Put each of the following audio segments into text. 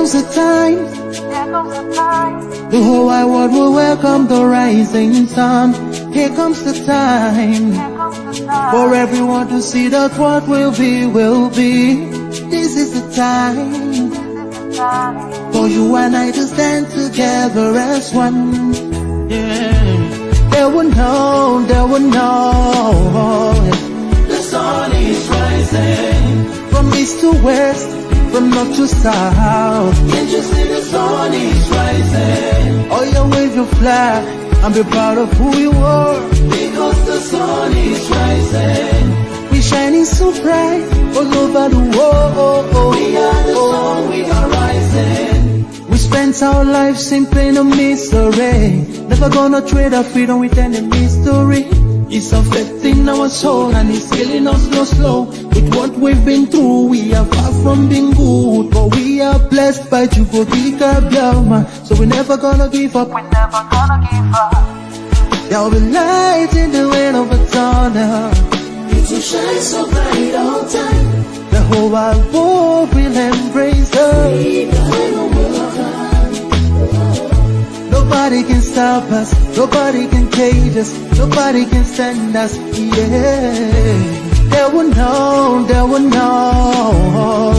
comes the time. The whole wide world will welcome the rising sun. Here comes the time for everyone to see that what will be, will be. This is the time for you and I to stand together as one. Yeah. They will know, they will know. The sun is rising from east to west, from north to south. Can't you see the sun is rising? Oh, you wave your flag and be proud of who you are. Because the sun is rising. We're shining so bright all over the world. We are the sun, we are rising. We spent our lives in pain and misery. Never gonna trade our freedom with any mystery. It's affecting our soul and it's killing us slow. With what we've been through, we are far from being good. But we are blessed by Chukobika Biafra. So we're never gonna give up. We're never gonna give up. There'll be light in the wind of a tunnel. It will shine so bright all time. The whole wide world will embrace us. Nobody can stop us, nobody can cage us, nobody can stand us, yeah. They will know, they will know.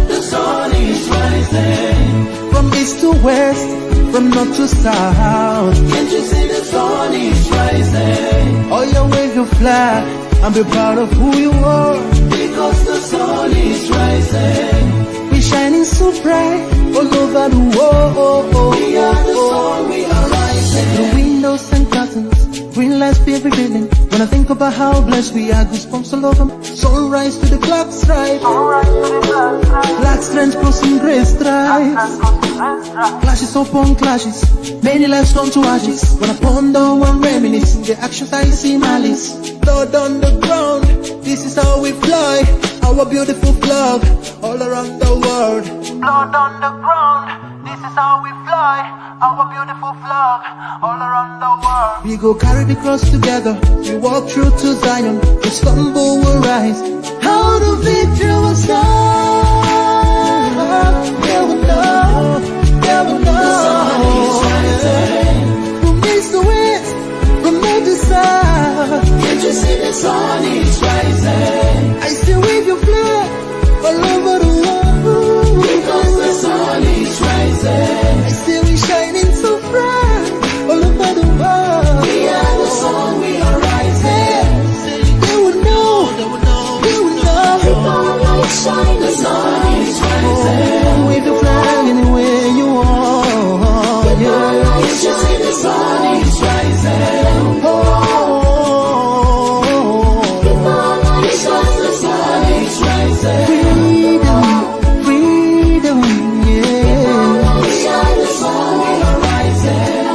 The sun is rising from east to west, from north to south. Can't you see the sun is rising? Oh, you wave your flag and be proud of who you are. Because the sun is rising. We're shining so bright all over the world. We are the sun, we are rising. The windows and curtains, green lights be revealing. When I think about how blessed we are, goosebumps all over. Sunrise to the clock strike. Black strands crossing grey stripes. Clashes upon clashes, many lives come to ashes. When I ponder and reminisce, the actions I see malice. Blood on the ground, this is how we fly. Our beautiful flag all around the world. Blood on the ground, this is how we fly. Our beautiful flag all around the world. We go carry the cross together. We walk through to Zion. The stumble will rise. How the victory will start. They will know. They will know. The sun is rising. From east to west, from north to south. Can't you see the sun is rising? I still wave your flag all over the world. Because the sun is rising. I still be shining so bright all over the world. We are the sun, we are rising. They would know, they would know, they would know. If our light shine, the sun is rising. Wave your flag anywhere you want. If our light shine, the sun is rising. Oh. Freedom, freedom, yeah. Shine the sun, we are rising.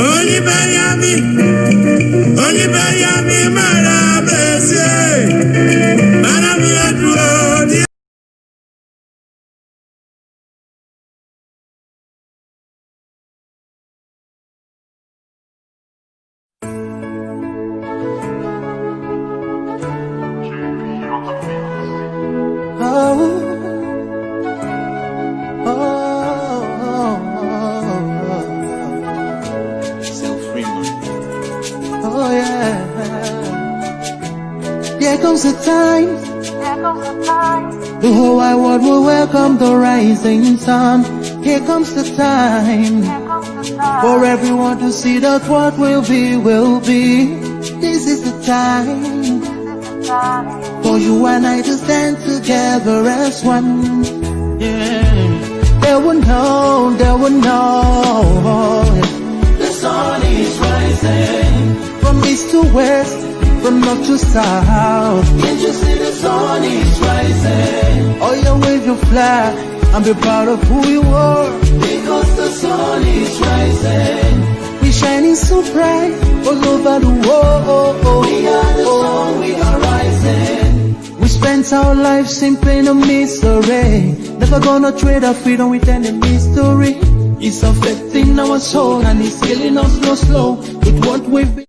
Only Bayami, Madame Bessie, Madame Yadro. The time, the whole wide world will welcome the rising sun. Here comes the time for everyone to see that what will be, will be. This is the time for you and I to stand together as one. Yeah. They will know, they will know. The sun is rising from east to west, from north to south. Can't you see the sun is rising? Oh, you wave your flag and be proud of who you are. Because the sun is rising. We're shining so bright all over the world. We are the sun, we are rising. We spent our lives in pain and misery. Never gonna trade our freedom with any mystery. It's affecting our soul and it's killing us slow. With what we've been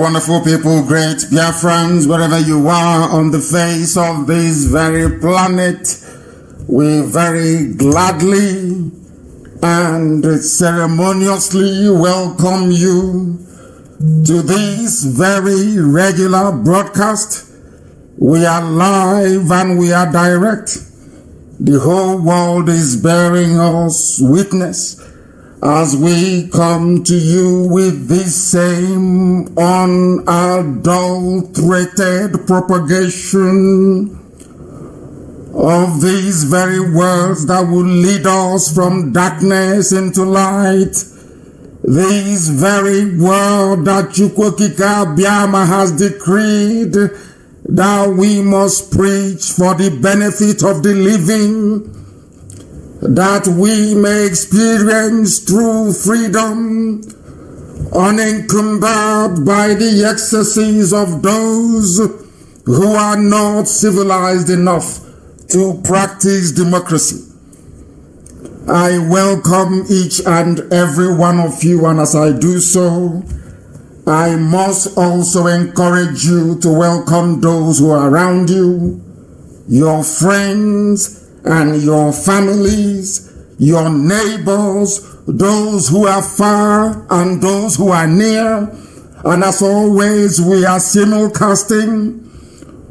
Wonderful people, great Biafrans, wherever you are on the face of this very planet, we very gladly and ceremoniously welcome you to this very regular broadcast. We are live and we are direct. The whole world is bearing us witness as we come to you with this same unadulterated propagation of these very words that will lead us from darkness into light. This very word that Chukwokika Biama has decreed that we must preach for the benefit of the living, that we may experience true freedom, unencumbered by the excesses of those who are not civilized enough to practice democracy. I welcome each and every one of you, and as I do so, I must also encourage you to welcome those who are around you, your friends, and your families, your neighbors, those who are far and those who are near. And as always, we are simulcasting,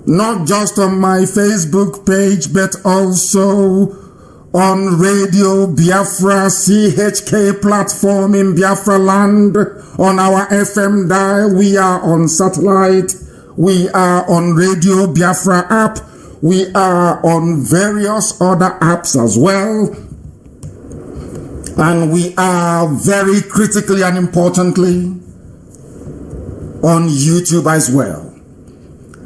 not just on my Facebook page, but also on Radio Biafra CHK platform in Biafra land, on our FM dial. We are on satellite. We are on Radio Biafra app. We are on various other apps as well. And we are very critically and importantly on YouTube as well.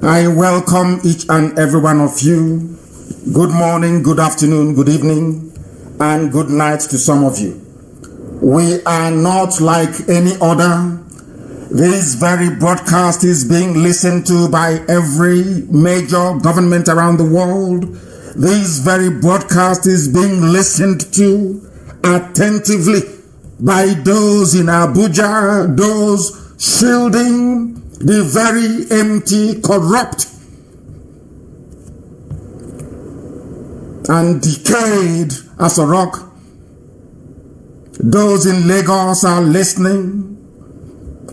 I welcome each and every one of you. Good morning, good afternoon, good evening, and good night to some of you. We are not like any other. This very broadcast is being listened to by every major government around the world. This very broadcast is being listened to attentively by those in Abuja, those shielding the very empty, corrupt, and decayed as a rock. Those in Lagos are listening.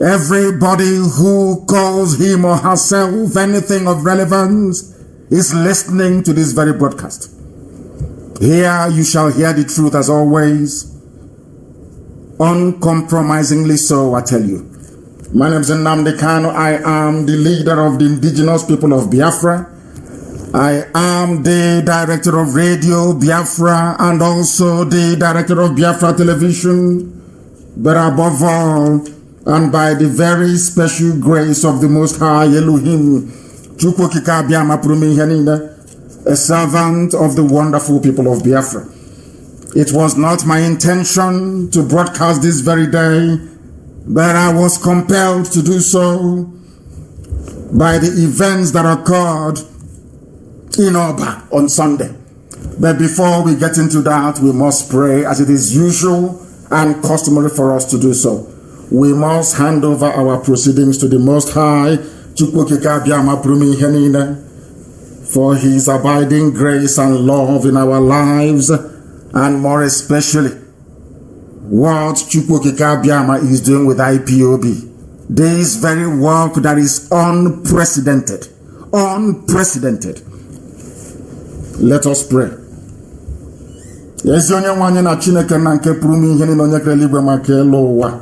Everybody who calls him or herself anything of relevance is listening to this very broadcast. Here you shall hear the truth as always, uncompromisingly so, I tell you. My name is Nnamdi Kanu. I am the leader of the indigenous people of Biafra. I am the director of Radio Biafra and also the director of Biafra Television. But above all, and by the very special grace of the Most High Elohim, Chukwokika Biama Prumi Henina, a servant of the wonderful people of Biafra. It was not my intention to broadcast this very day, but I was compelled to do so by the events that occurred in Oba on Sunday. But before we get into that, we must pray as it is usual and customary for us to do so. We must hand over our proceedings to the Most High, Chukwokika Biama Prumi Henina, for his abiding grace and love in our lives, and more especially, what Chukwokika Biama is doing with IPOB. This very work that is unprecedented. Unprecedented. Let us pray. Yes, onye nwanye na Chineke na nke Prumi Henina onye kere eluigwe maka elu ụwa.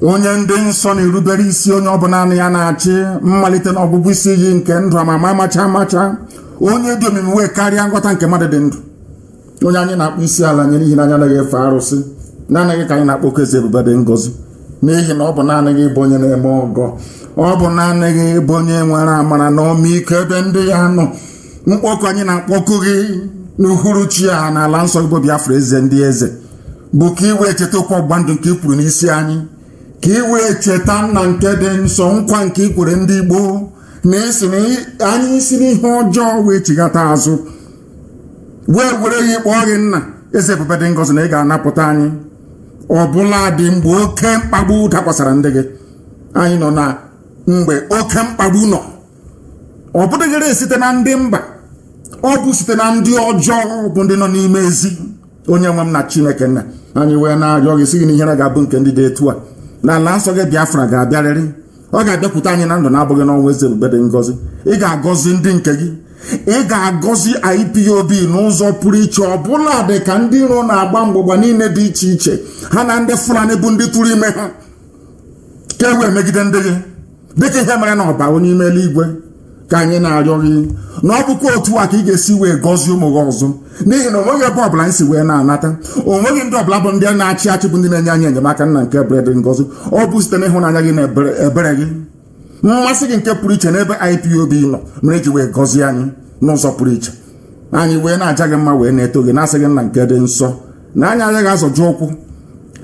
Onye ndị nsọ na-erubere isi onye ọbụla na ya na-achị mmalite na ọgwụgwụ isi iyi nke ndụ ama amacha onye dị omimi wee karịa nghọta nke mmadụ dị ndụ. Onye anyị na-akpọ isi ala nye n'ihi na anyị anaghị efe arụsị, naanị ka anyị na-akpọ eze ebube dị ngọzi, n'ihi na ọ bụ naanị gị bụ onye na-eme ọgọ, ọ bụ naanị gị bụ onye nwere amara na ọmịiko ebe ndị ya nọ. Mkpọkụ anyị na-akpọkụ gị n'uhuruchi a n'ala nsọ Igbo Biafra eze ndị eze bụ ka iwe cheta okwu ọgbụgba ndụ nke i kwuru n'isi anyị, ka iwe cheta nna nke dị nsọ nkwa nke i kwere ndị Igbo na esi na anyị isi n'ihe ọjọọ wee chighata azụ wee were ya ikpọ gị nna eze ebube dị ngọzi na ị ga-anapụta anyị ọbụla dị mgbe oke mkpagbu dakwasara ndị gị. anyị nọ na mgbe oke mkpagbu nọ. Ọ bụdịgịrị site na ndị mba, ọ bụ site na ndị ọjọọ bụ ndị nọ n'ime ezi. Onye nwe m na Chineke nna anyị wee na-arịọ gị sị gị na ihere ga-abụ nke ndị dị etu a na ala nsọ gị Biafra ga-abịarịrị. Ọ ga-abịakwute anyị na ndụ na-abụghị n'ọnwa eze ebube dị ngọzi. Ị ga-agọzi ndị nke gị, ị ga-agọzi IPOB n'ụzọ pụrụ iche, ọbụla dị ka ndị iro na-agba mgbụgba niile dị iche iche ha na ndị Fulani bụ ndị tụrụ ime ha ka e wee megide ndị gị dịka ihe mere na ọba onye ime eluigwe. Ka anyị na-arịọ gị na ọ bụkwa otu a ka ị ga-esi wee gọzie ụmụ gị ọzọ, n'ihi na onweghị ebe ọbụla anyị si wee na-anata, onweghị ndị ọbụla bụ ndị na-achị achị bụ ndị na-enye anyị enyemaka nna nke ebere dị ngọzi. Ọ bụ site n'ịhụnanya gị na ebere gị, mmasị gị nke pụrụ iche n'ebe IPOB nọ mere ji wee gọzie anyị n'ụzọ pụrụ iche. Anyị wee na-aja gị mma wee na-eto gị na-asị gị nna nke dị nsọ na anyị agaghị azọju ụkwụ,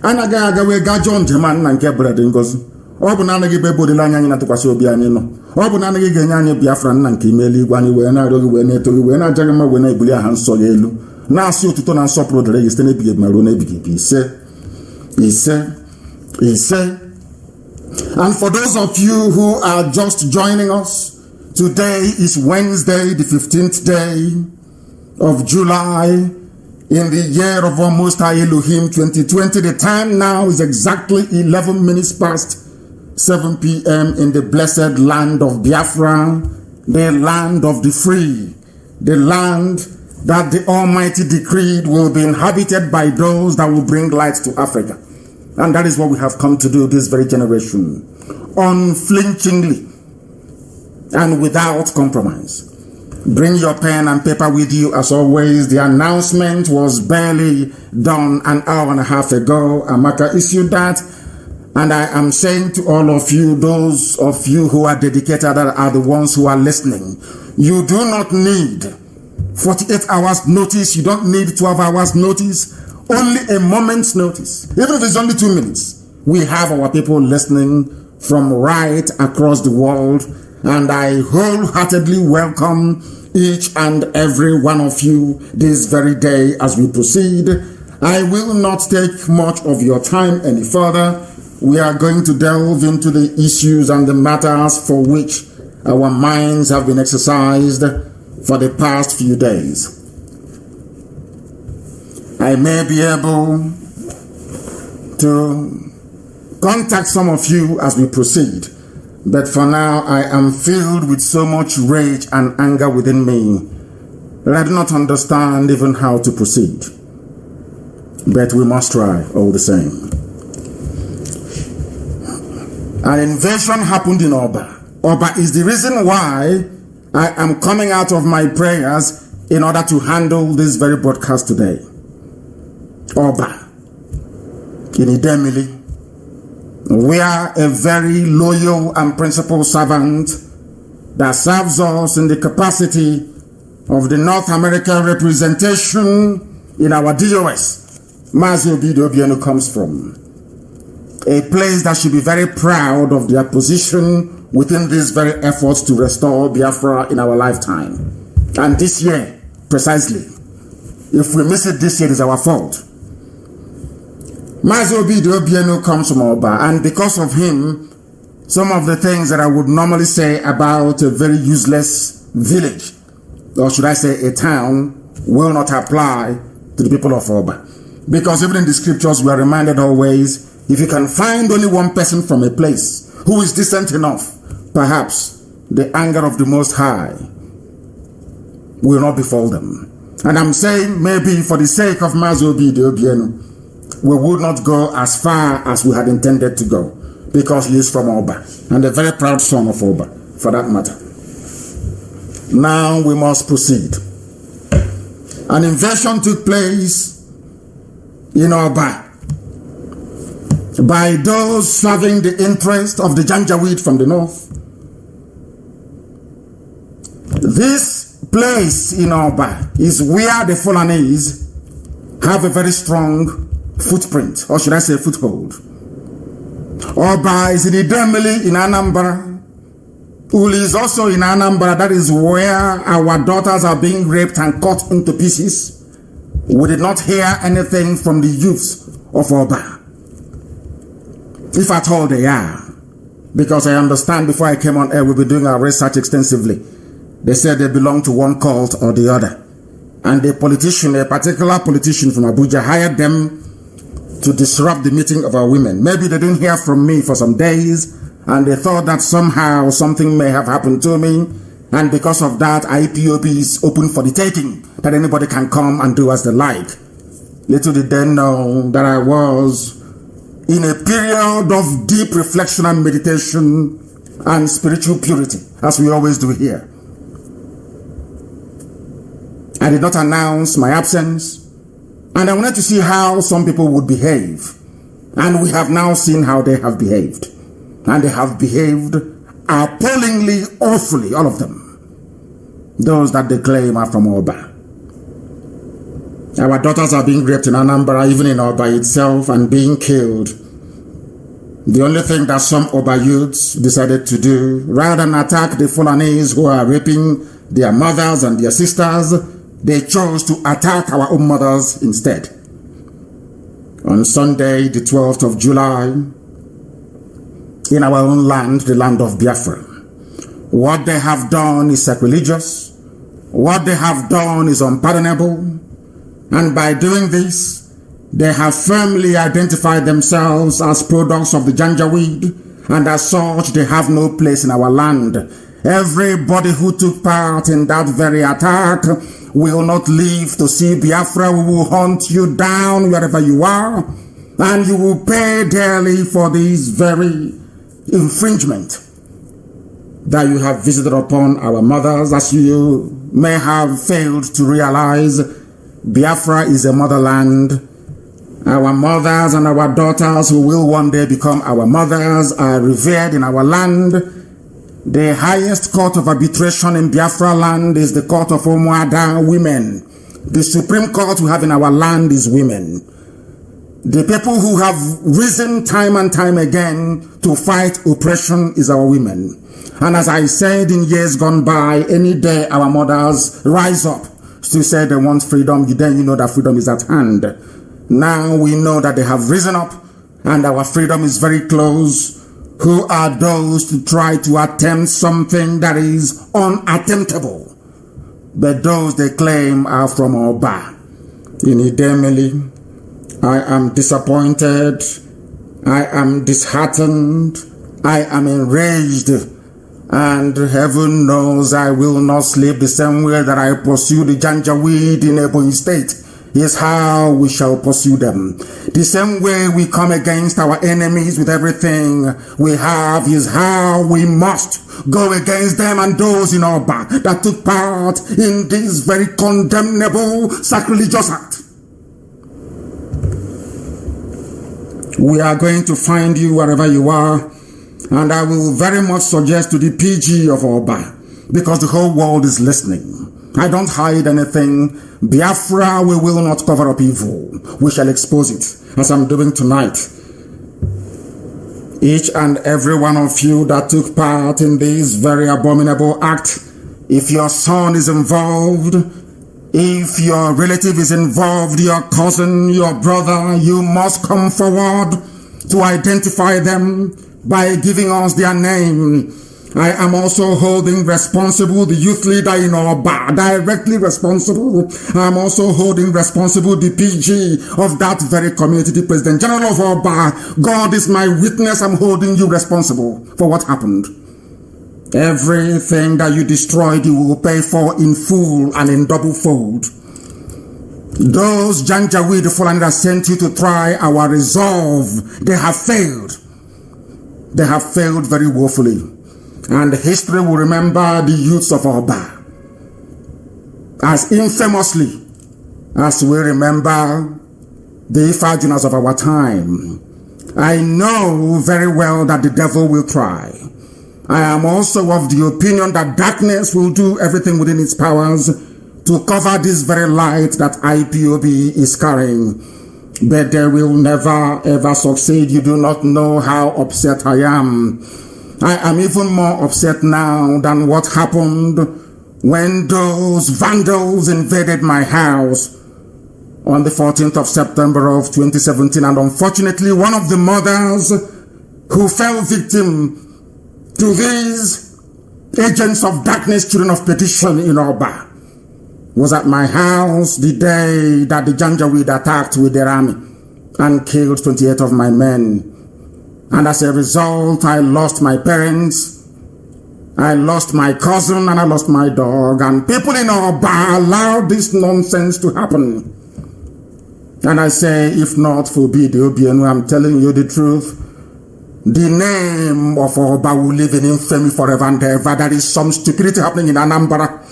anyị agaghị aga wee gaa jụọ njem a nna nke ebere dị ngọzi. Ọ bụ naanị gị bụ ebe olileanya anyị na-atụkwasị obi anyị nọ. Ọ bụ naanị gị ga-enye anyị Biafra nna nke ime eluigwe. Anyị wee na-arịọ gị wee na-eto gị wee na-aja gị mma wee na-ebuli aha nsọ gị elu, na-asị otuto na nsọpụrụ dịrị gị site n'ebighị ebi ma ruo n'ebighị ebi. Ise ise ise. And for those of you who are just joining us, today is Wednesday, the 15th day of July in the year of our Most High Elohim 2020. The time now is exactly 11 minutes past 7 p.m. in the blessed land of Biafra, the land of the free, the land that the Almighty decreed will be inhabited by those that will bring light to Africa. And that is what we have come to do this very generation, unflinchingly and without compromise. Bring your pen and paper with you as always. The announcement was barely done an hour and a half ago. Amaka issued that. And I am saying to all of you, those of you who are dedicated are the ones who are listening. You do not need 48 hours notice. You don't need 12 hours notice. Only a moment's notice. Even if it's only 2 minutes. We have our people listening from right across the world. And I wholeheartedly welcome each and every one of you this very day as we proceed. I will not take much of your time any further. We are going to delve into the issues and the matters for which our minds have been exercised for the past few days. I may be able to contact some of you as we proceed, but for now I am filled with so much rage and anger within me that I do not understand even how to proceed. But we must try all the same. An invasion happened in Oba. Oba is the reason why I am coming out of my prayers in order to handle this very broadcast today. Oba, in Idemili, where a very loyal and principled servant that serves us in the capacity of the North American representation in our DOS, Mazi Nnamdi Kanu comes from. A place that should be very proud of their position within these very efforts to restore Biafra in our lifetime. And this year, precisely, if we miss it this year, it is our fault. Mazi Nnamdi Kanu comes from Oba, and because of him, some of the things that I would normally say about a very useless village, or should I say a town, will not apply to the people of Oba. Because even in the scriptures, we are reminded always, if you can find only one person from a place who is decent enough, perhaps the anger of the Most High will not befall them. And I'm saying maybe for the sake of Mazi Nnamdi Kanu, we would not go as far as we had intended to go, because he is from Oba, and a very proud son of Oba, for that matter. Now we must proceed. An invasion took place in Oba by those serving the interest of the Janjaweed from the north. This place in Oba is where the Fulanese have a very strong footprint, or should I say foothold. Oba is in Idemili in Anambra. Uli is also in Anambra. That is where our daughters are being raped and cut into pieces. We did not hear anything from the youths of Oba, if at all they are. because I understand before I came on air, we'll be doing our research extensively. They said they belong to one cult or the other. And a politician, a particular politician from Abuja, hired them to disrupt the meeting of our women. Maybe they didn't hear from me for some days, and they thought that somehow something may have happened to me. And because of that, IPOB is open for the taking, that anybody can come and do as they like. Little did they know that I was in a period of deep reflection and meditation and spiritual purity, as we always do here. I did not announce my absence, and I wanted to see how some people would behave. And we have now seen how they have behaved. And they have behaved appallingly awfully, all of them. Those that they claim are from Oba. Our daughters are being raped in Anambra, even in Oba itself, and being killed. The only thing that some Oba youths decided to do, rather than attack the Fulanis who are raping their mothers and their sisters, they chose to attack our own mothers instead. On Sunday, the 12th of July, in our own land, the land of Biafra, what they have done is sacrilegious. What they have done is unpardonable. And by doing this, they have firmly identified themselves as products of the Janjaweed, and as such, they have no place in our land. Everybody who took part in that very attack will not live to see Biafra. We will hunt you down wherever you are, and you will pay dearly for this very infringement that you have visited upon our mothers. As you may have failed to realize, Biafra is a motherland. Our mothers and our daughters, who will one day become our mothers, are revered in our land. The highest court of arbitration in Biafra land is the court of Umuada, women. The supreme court we have in our land is women. The people who have risen time and time again to fight oppression is our women. And as I said in years gone by, any day our mothers rise up to say they want freedom, then you know that freedom is at hand. Now we know that they have risen up and our freedom is very close. Who are those to try to attempt something that is unattemptable? But those they claim are from Oba. In Idemili, I am disappointed, I am disheartened, I am enraged, and heaven knows I will not sleep the same way that I pursue the Janjaweed in Ebonyi State. Is how we shall pursue them. The same way we come against our enemies with everything we have is how we must go against them and those in Oba that took part in this very condemnable sacrilegious act. We are going to find you wherever you are, and I will very much suggest to the PG of Oba, because the whole world is listening. I don't hide anything. Biafra, we will not cover up evil. We shall expose it, as I'm doing tonight. Each and every one of you that took part in this very abominable act, if your son is involved, if your relative is involved, your cousin, your brother, you must come forward to identify them by giving us their name. I am also holding responsible the youth leader in Oba, directly responsible. I am also holding responsible the PG of that very community, the President General of Oba. God is my witness, I'm holding you responsible for what happened. Everything that you destroyed, you will pay for in full and in double fold. Those Janjaweed Fulani that sent you to try our resolve, they have failed. They have failed very woefully. And history will remember the youths of Oba as infamously as we remember the Ifajunas of our time. I know very well that the devil will try. I am also of the opinion that darkness will do everything within its powers to cover this very light that IPOB is carrying. But they will never ever succeed. You do not know how upset I am. I am even more upset now than what happened when those vandals invaded my house on the 14th of September of 2017. And unfortunately, one of the mothers who fell victim to these agents of darkness, children of perdition in Oba, was at my house the day that the Janjaweed attacked with their army and killed 28 of my men. And as a result, I lost my parents, I lost my cousin, and I lost my dog. And people in Oba allowed this nonsense to happen. And I say, if not for BDOBN, I'm telling you the truth, the name of Oba will live in infamy forever and ever. There is some stupidity happening in Anambra,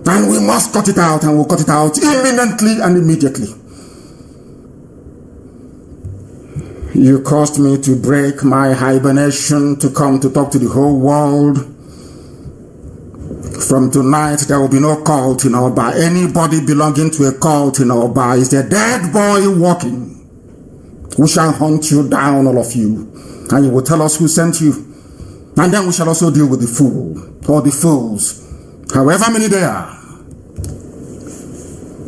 and we must cut it out, and we'll cut it out imminently and immediately. You caused me to break my hibernation to come to talk to the whole world. From tonight, there will be no cult in Oba. Anybody belonging to a cult in Oba is a dead boy walking. We shall hunt you down, all of you, and you will tell us who sent you. And then we shall also deal with the fool, or the fools, however many they are.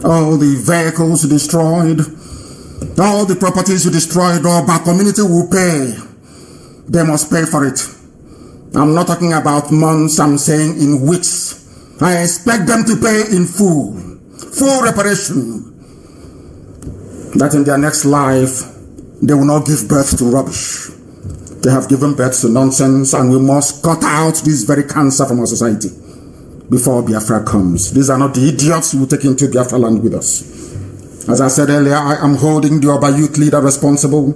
All the vehicles destroyed, all the properties you destroyed, Oba community will pay. They must pay for it. I'm not talking about months, I'm saying in weeks. I expect them to pay in full reparation. That in their next life, they will not give birth to rubbish. They have given birth to nonsense, and we must cut out this very cancer from our society before Biafra comes. These are not the idiots who will take into Biafra land with us. As I said earlier, I am holding the Oba youth leader responsible.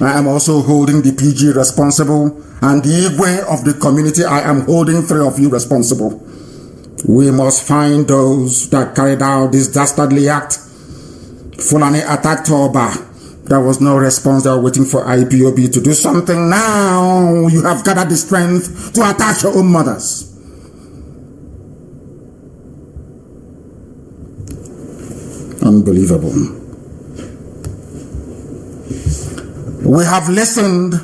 I am also holding the PG responsible, and the Igwe of the community, I am holding 3 of you responsible. We must find those that carried out this dastardly act. Fulani attacked Oba. There was no response. They were waiting for IPOB to do something. Now you have gathered the strength to attack your own mothers. Unbelievable. We have listened.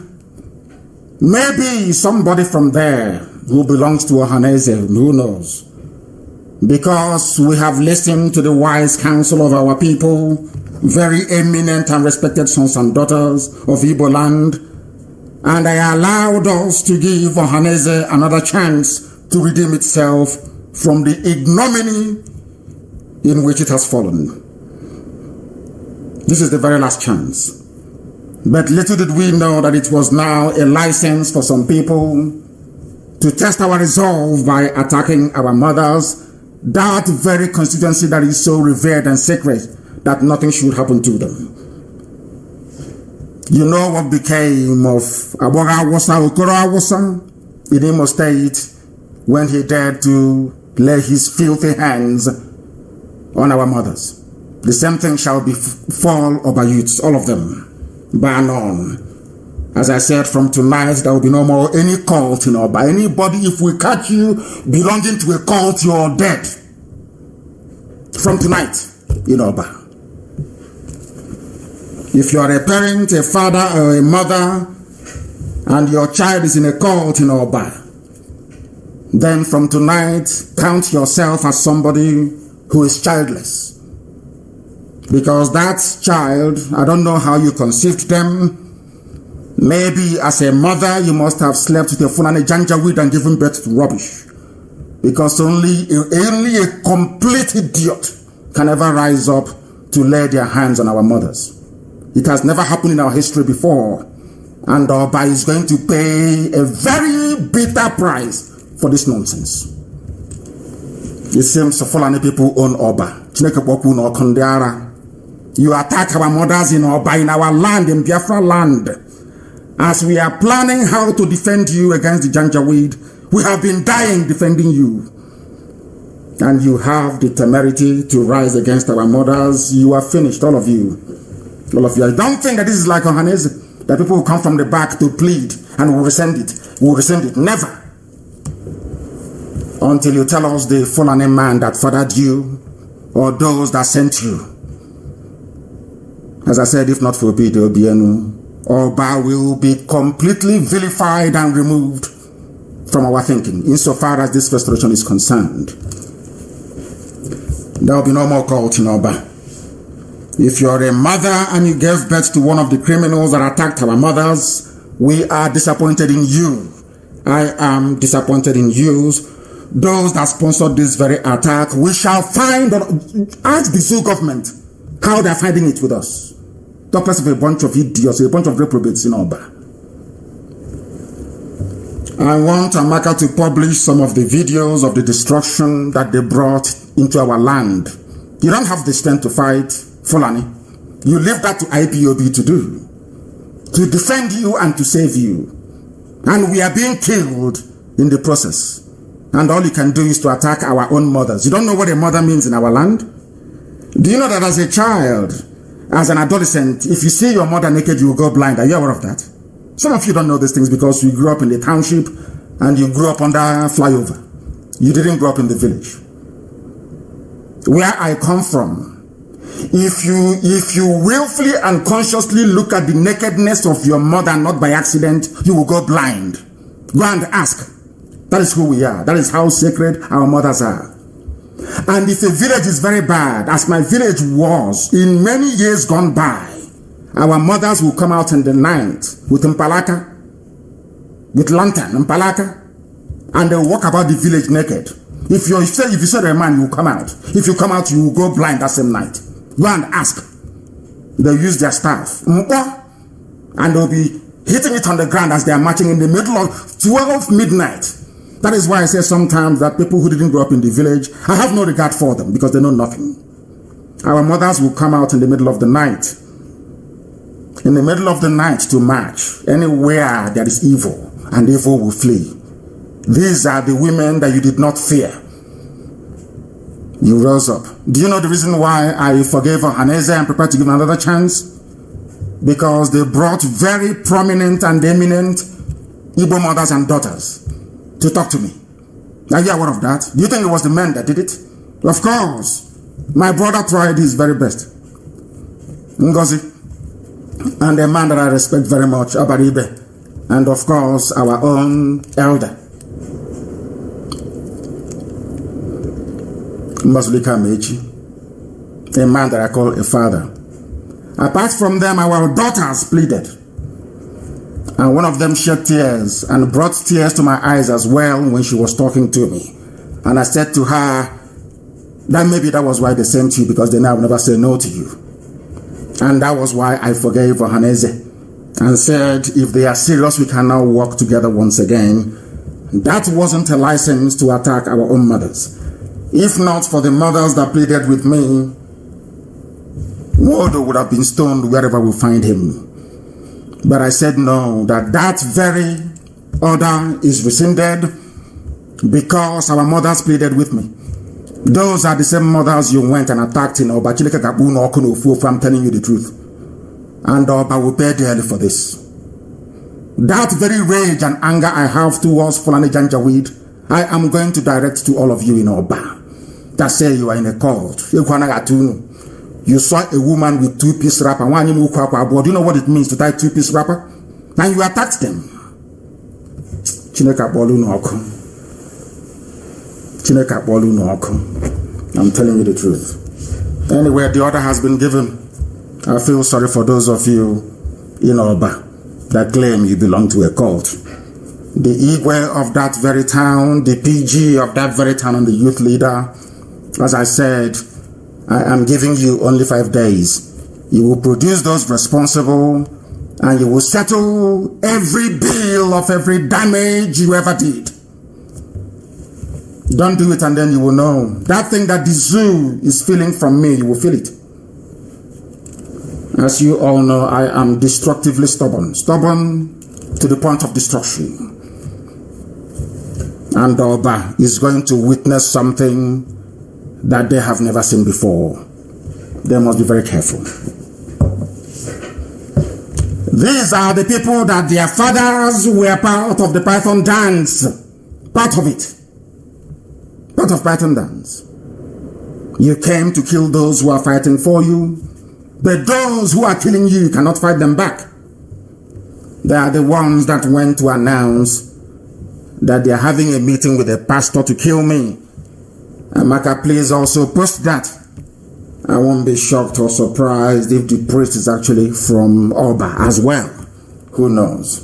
Maybe somebody from there who belongs to Ohaneze, who knows? Because we have listened to the wise counsel of our people, very eminent and respected sons and daughters of Igbo land, and they allowed us to give Ohaneze another chance to redeem itself from the ignominy in which it has fallen. This is the very last chance. But little did we know that it was now a license for some people to test our resolve by attacking our mothers, that very constituency that is so revered and sacred that nothing should happen to them. You know what became of Aboga Awasa, Okoro Awasa in Imo State when he dared to lay his filthy hands on our mothers. The same thing shall befall Oba youths, all of them, by none. As I said, from tonight, there will be no more any cult in Oba. Anybody, if we catch you belonging to a cult, you're dead. From tonight, in Oba. If you are a parent, a father, or a mother, and your child is in a cult in Oba, then from tonight, count yourself as somebody who is childless. Because that child, I don't know how you conceived them. Maybe as a mother, you must have slept with a Fulani Janjaweed and given birth to rubbish. Because only a complete idiot can ever rise up to lay their hands on our mothers. It has never happened in our history before. And Oba is going to pay a very bitter price for this nonsense. It seems the Fulani people own Oba. You attack our mothers in Oba, in our land, in Biafra land. As we are planning how to defend you against the Janjaweed, we have been dying defending you. And you have the temerity to rise against our mothers. You are finished, all of you. All of you. I don't think that this is like Ohaneze, that people will come from the back to plead and will rescind it. Will rescind it. Never. Until you tell us the Fulani man that fathered you, or those that sent you. As I said, if not for BDOBN, Oba will be completely vilified and removed from our thinking, insofar as this restoration is concerned. There will be no more cult in Oba. If you are a mother and you gave birth to one of the criminals that attacked our mothers, we are disappointed in you, I am disappointed in you. Those that sponsored this very attack, we shall find, ask the Zoo government how they're finding it with us. Talk less of a bunch of idiots, a bunch of reprobates in Oba. I want Amaka to publish some of the videos of the destruction that they brought into our land. You don't have the strength to fight Fulani. You leave that to IPOB to do, to defend you and to save you. And we are being killed in the process. And all you can do is to attack our own mothers. You don't know what a mother means in our land? Do you know that as a child, as an adolescent, if you see your mother naked, you will go blind? Are you aware of that? Some of you don't know these things because you grew up in the township and you grew up under flyover. You didn't grow up in the village. Where I come from, if you willfully and consciously look at the nakedness of your mother, not by accident, you will go blind. Go and ask. That is who we are. That is how sacred our mothers are. And if a village is very bad, as my village was in many years gone by, our mothers will come out in the night with mpalaka, with lantern, mpalaka, and they'll walk about the village naked. If you said a man, you will come out. If you come out, you will go blind that same night. Go and ask. They'll use their staff, and they'll be hitting it on the ground as they are marching in the middle of 12 midnight. That is why I say sometimes that people who didn't grow up in the village, I have no regard for them because they know nothing. Our mothers will come out in the middle of the night. In the middle of the night to march. Anywhere there is evil, and evil will flee. These are the women that you did not fear. You rose up. Do you know the reason why I forgave Haneze and prepared to give another chance? Because they brought very prominent and eminent Igbo mothers and daughters to talk to me. Are you aware of that? Do you think it was the men that did it? Of course. My brother tried his very best. Ngozi. And a man that I respect very much, Abaribe. And of course, our own elder, Mazulika Mechi. A man that I call a father. Apart from them, our daughters pleaded. And one of them shed tears and brought tears to my eyes as well when she was talking to me. And I said to her that maybe that was why they sent you, because they now will never say no to you. And that was why I forgave Ohaneze and said, if they are serious, we can now work together once again. That wasn't a license to attack our own mothers. If not for the mothers that pleaded with me, Waldo would have been stoned wherever we find him. But I said no, that very order is rescinded because our mothers pleaded with me. Those are the same mothers you went and attacked in Oba. I'm telling you the truth. And Oba will pay dearly for this. That very rage and anger I have towards Fulani Janjaweed, I am going to direct to all of you in Oba that say you are in a cult. You saw a woman with two-piece wrapper. Do you know what it means to tie two-piece wrapper? And you attacked them. I'm telling you the truth. Anyway, the order has been given. I feel sorry for those of you in Oba that claim you belong to a cult. The Igwe of that very town, the PG of that very town, and the youth leader, as I said, I am giving you only 5 days. You will produce those responsible and you will settle every bill of every damage you ever did. Don't do it and then you will know. That thing that the zoo is feeling from me, you will feel it. As you all know, I am destructively stubborn. Stubborn to the point of destruction. And Oba is going to witness something that they have never seen before. They must be very careful. These are the people that their fathers were part of the Python dance. Part of it. Part of Python dance. You came to kill those who are fighting for you, but those who are killing you, you cannot fight them back. They are the ones that went to announce that they are having a meeting with a pastor to kill me. Amaka, please also post that. I won't be shocked or surprised if the priest is actually from Oba as well. Who knows?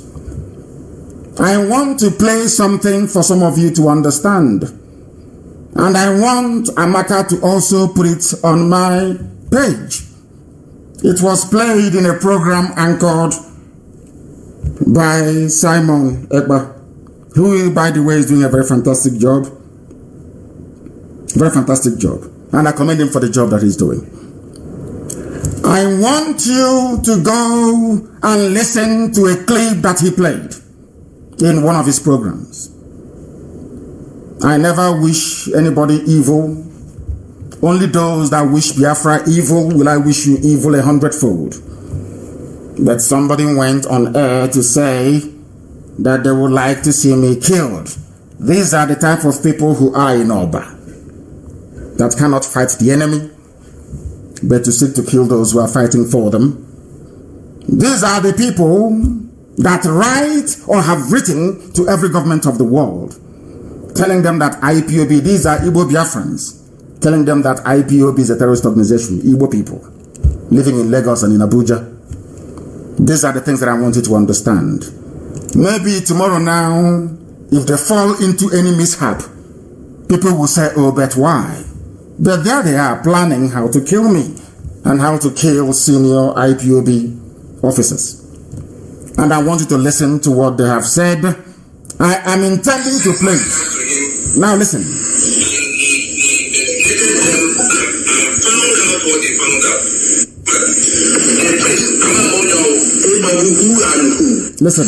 I want to play something for some of you to understand. And I want Amaka to also put it on my page. It was played in a program anchored by Simon Ekba, who, by the way, is doing a very fantastic job. Very fantastic job. And I commend him for the job that he's doing. I want you to go and listen to a clip that he played in one of his programs. I never wish anybody evil. Only those that wish Biafra evil will I wish you evil 100-fold. But somebody went on air to say that they would like to see me killed. These are the type of people who are in Oba, that cannot fight the enemy, but to seek to kill those who are fighting for them. These are the people that write or have written to every government of the world, telling them that IPOB, these are Igbo Biafrans, telling them that IPOB is a terrorist organization, Igbo people, living in Lagos and in Abuja. These are the things that I want you to understand. Maybe tomorrow now, if they fall into any mishap, people will say, oh, but why? But there they are planning how to kill me and how to kill senior IPOB officers. And I want you to listen to what they have said. I am intending to play it. Now listen. Listen.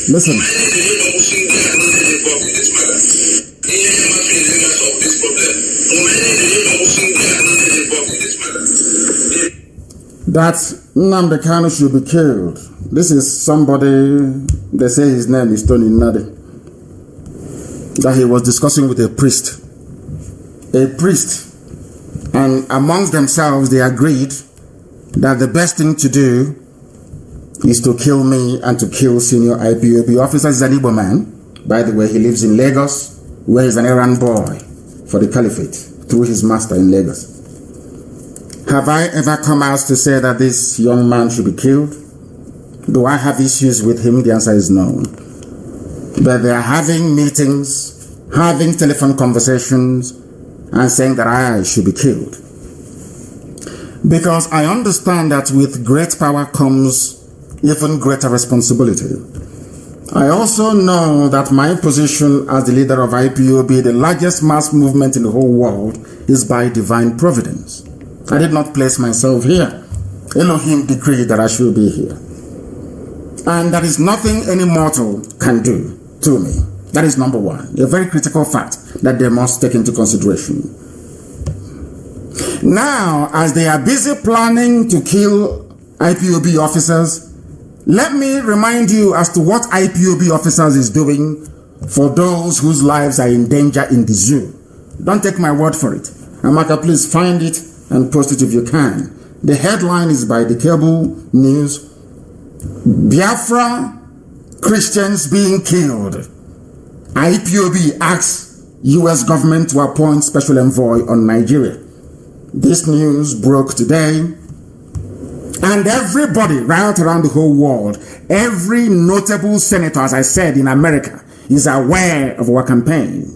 Listen. That Nnamdi Kanu should be killed. This is somebody, they say his name is Tony Nadi, that he was discussing with a priest. A priest. And amongst themselves, they agreed that the best thing to do is to kill me and to kill senior IPOB officers. He's an Igbo man. By the way, he lives in Lagos, where he's an errand boy for the caliphate through his master in Lagos. Have I ever come out to say that this young man should be killed? Do I have issues with him? The answer is no. But they are having meetings, having telephone conversations, and saying that I should be killed. Because I understand that with great power comes even greater responsibility. I also know that my position as the leader of IPOB, the largest mass movement in the whole world, is by divine providence. I did not place myself here. Elohim decreed that I should be here. And there is nothing any mortal can do to me. That is number one, a very critical fact that they must take into consideration. Now, as they are busy planning to kill IPOB officers, let me remind you as to what IPOB officers is doing for those whose lives are in danger in the zoo. Don't take my word for it. Amaka, please find it and post it if you can. The headline is by the cable news. Biafra Christians being killed. IPOB asks US government to appoint special envoy on Nigeria. This news broke today, and everybody right around the whole world, every notable senator, as I said, in America, is aware of our campaign.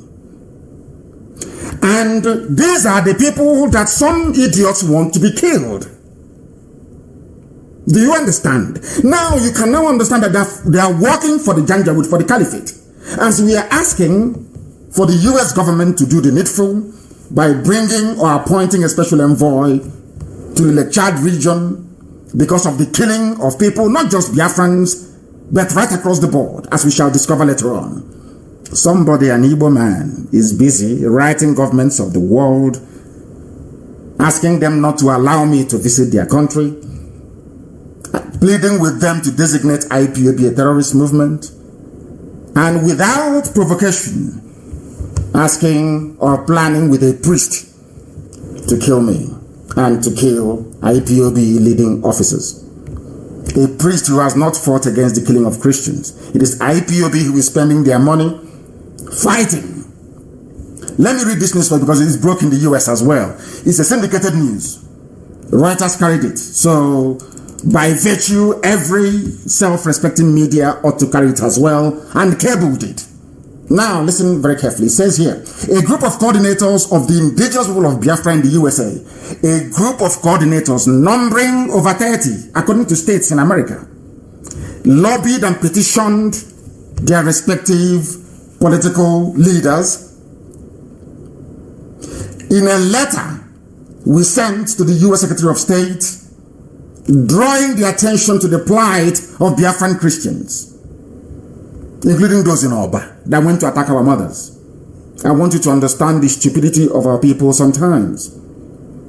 And these are the people that some idiots want to be killed. Do you understand? Now you can now understand that they are working for the Janjaweed, for the caliphate. And so we are asking for the US government to do the needful by bringing or appointing a special envoy to the Lake Chad region because of the killing of people, not just Biafrans, but right across the board, as we shall discover later on. Somebody, an Igbo man, is busy writing governments of the world, asking them not to allow me to visit their country, pleading with them to designate IPOB a terrorist movement, and without provocation, asking or planning with a priest to kill me and to kill IPOB leading officers. A priest who has not fought against the killing of Christians. It is IPOB who is spending their money fighting Let me read this news story because it is broke in the US as well. It's a syndicated news. Reuters carried it. So, by virtue, every self-respecting media ought to carry it as well, and cable did. Now, listen very carefully. It says here, a group of coordinators of the indigenous people of Biafra in the USA, a group of coordinators numbering over 30, according to states in America, lobbied and petitioned their respective political leaders in a letter we sent to the U.S. Secretary of State, drawing the attention to the plight of Biafran Christians, including those in Oba that went to attack our mothers. I want you to understand the stupidity of our people sometimes.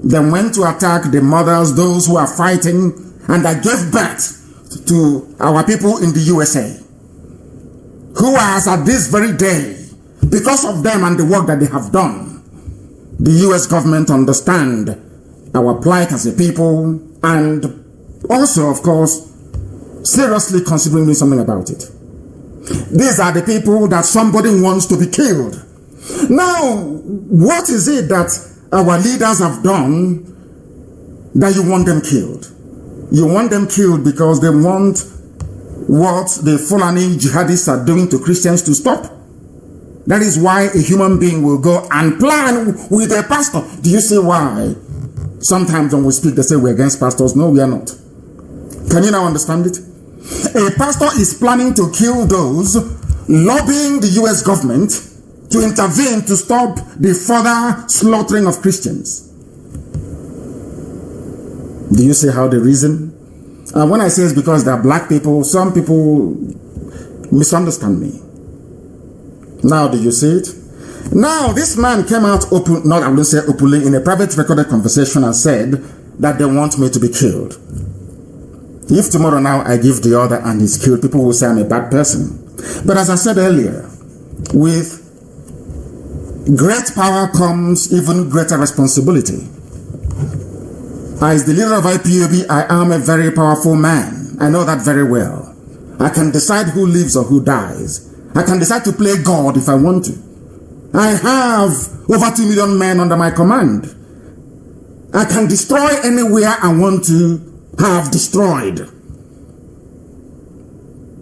They went to attack the mothers, those who are fighting, and that gave birth to our people in the USA, who are, as at this very day, because of them and the work that they have done, the US government understand our plight as a people and also, of course, seriously considering doing something about it. These are the people that somebody wants to be killed. Now, what is it that our leaders have done that you want them killed? You want them killed because they want what the Fulani jihadists are doing to Christians to stop. That is why a human being will go and plan with a pastor. Do you see why? Sometimes when we speak, they say we're against pastors. No, we are not. Can you now understand it? A pastor is planning to kill those lobbying the US government to intervene to stop the further slaughtering of Christians. Do you see how they reason? When I say it's because they're black people, some people misunderstand me. Now, do you see it? Now, this man came out open, not I wouldn't say openly, in a private recorded conversation and said that they want me to be killed. If tomorrow now I give the order and he's killed, people will say I'm a bad person. But as I said earlier, with great power comes even greater responsibility. As the leader of IPOB, I am a very powerful man. I know that very well. I can decide who lives or who dies. I can decide to play God if I want to. I have over 2 million men under my command. I can destroy anywhere I want to have destroyed.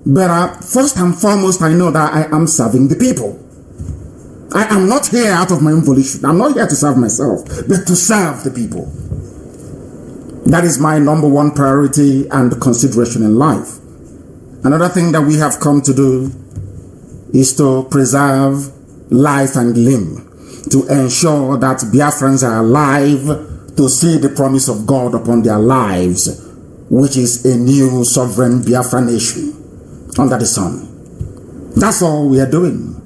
But first and foremost, I know that I am serving the people. I am not here out of my own volition. I'm not here to serve myself, but to serve the people. That is my number one priority and consideration in life. Another thing that we have come to do is to preserve life and limb, to ensure that Biafrans are alive to see the promise of God upon their lives, which is a new sovereign Biafra nation under the sun. That's all we are doing.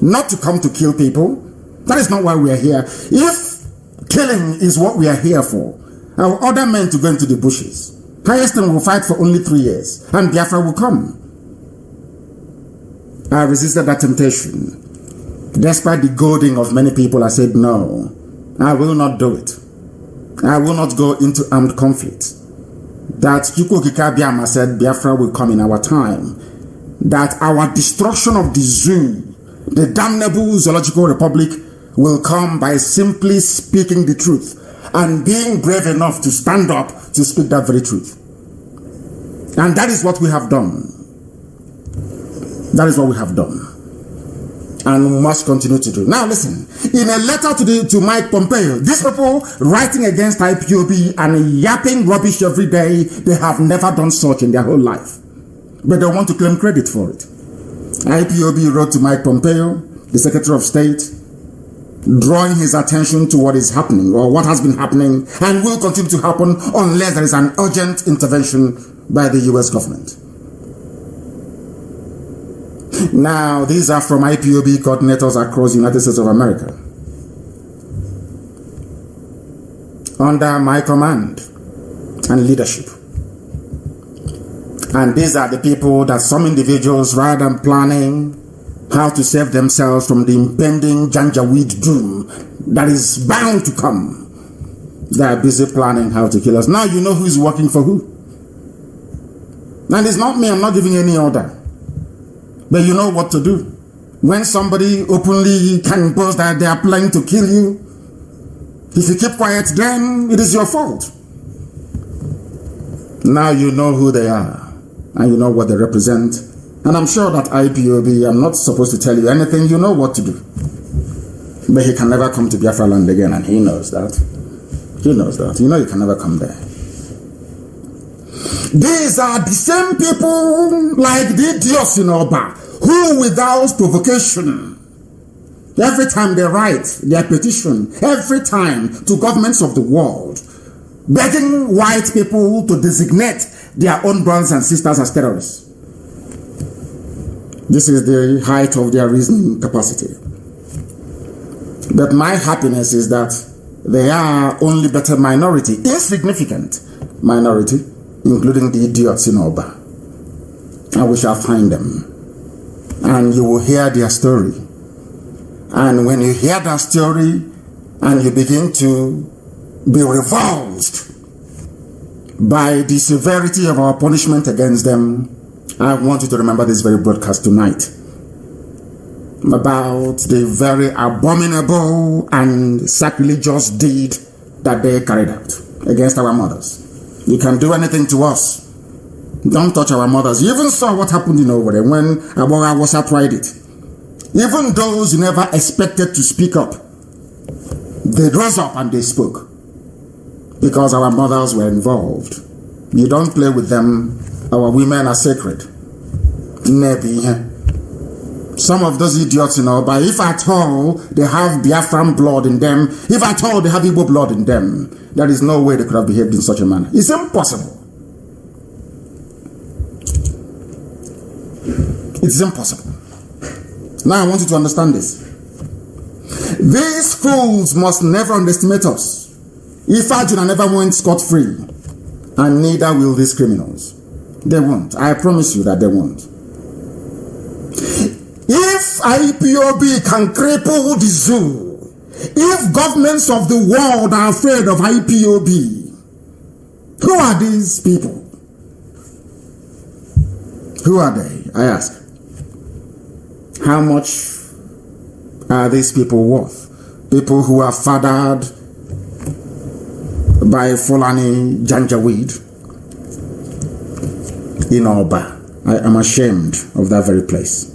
Not to come to kill people. That is not why we are here. If killing is what we are here for, I will order men to go into the bushes. Highest thing will fight for only 3 years, and Biafra will come. I resisted that temptation. Despite the goading of many people, I said, no, I will not do it. I will not go into armed conflict. That Chukwuokike Abiama said Biafra will come in our time. That our destruction of the zoo, the damnable zoological republic, will come by simply speaking the truth and being brave enough to stand up to speak that very truth. And that is what we have done. That is what we have done. And we must continue to do. Now listen, in a letter to Mike Pompeo, these people writing against IPOB and yapping rubbish every day, they have never done such in their whole life. But they want to claim credit for it. IPOB wrote to Mike Pompeo, the Secretary of State, drawing his attention to what is happening or what has been happening and will continue to happen unless there is an urgent intervention by the US government. Now, these are from IPOB coordinators across the United States of America. Under my command and leadership. And these are the people that some individuals, rather than planning how to save themselves from the impending Janjaweed doom that is bound to come, they are busy planning how to kill us. Now you know who is working for who. And it's not me, I'm not giving any order. But you know what to do. When somebody openly can boast that they are planning to kill you, if you keep quiet, then it is your fault. Now you know who they are, and you know what they represent. And I'm sure that IPOB, I'm not supposed to tell you anything, you know what to do. But he can never come to Biafra land again, and he knows that. He knows that. You know you can never come there. These are the same people like the idiots in Oba, who without provocation, every time they write their petition, every time to governments of the world, begging white people to designate their own brothers and sisters as terrorists. This is the height of their reasoning capacity. But my happiness is that they are only but a minority, insignificant minority, including the idiots in Oba. And we shall find them. And you will hear their story. And when you hear that story and you begin to be revolved by the severity of our punishment against them, I want you to remember this very broadcast tonight about the very abominable and sacrilegious deed that they carried out against our mothers. You can do anything to us. Don't touch our mothers. You even saw what happened in Owerri when Aboga Wasa tried it. Even those who never expected to speak up, they rose up and they spoke because our mothers were involved. You don't play with them. Our women are sacred. Maybe. Some of those idiots, but if at all they have Biafran blood in them, if at all they have Igbo blood in them, there is no way they could have behaved in such a manner. It's impossible. It's impossible. Now I want you to understand this. These fools must never underestimate us. If Arjuna never went scot-free, and neither will these criminals. They won't. I promise you that they won't. If IPOB can cripple the zoo, if governments of the world are afraid of IPOB, who are these people? Who are they? I ask. How much are these people worth? People who are fathered by Fulani Janjaweed in Oba. I am ashamed of that very place.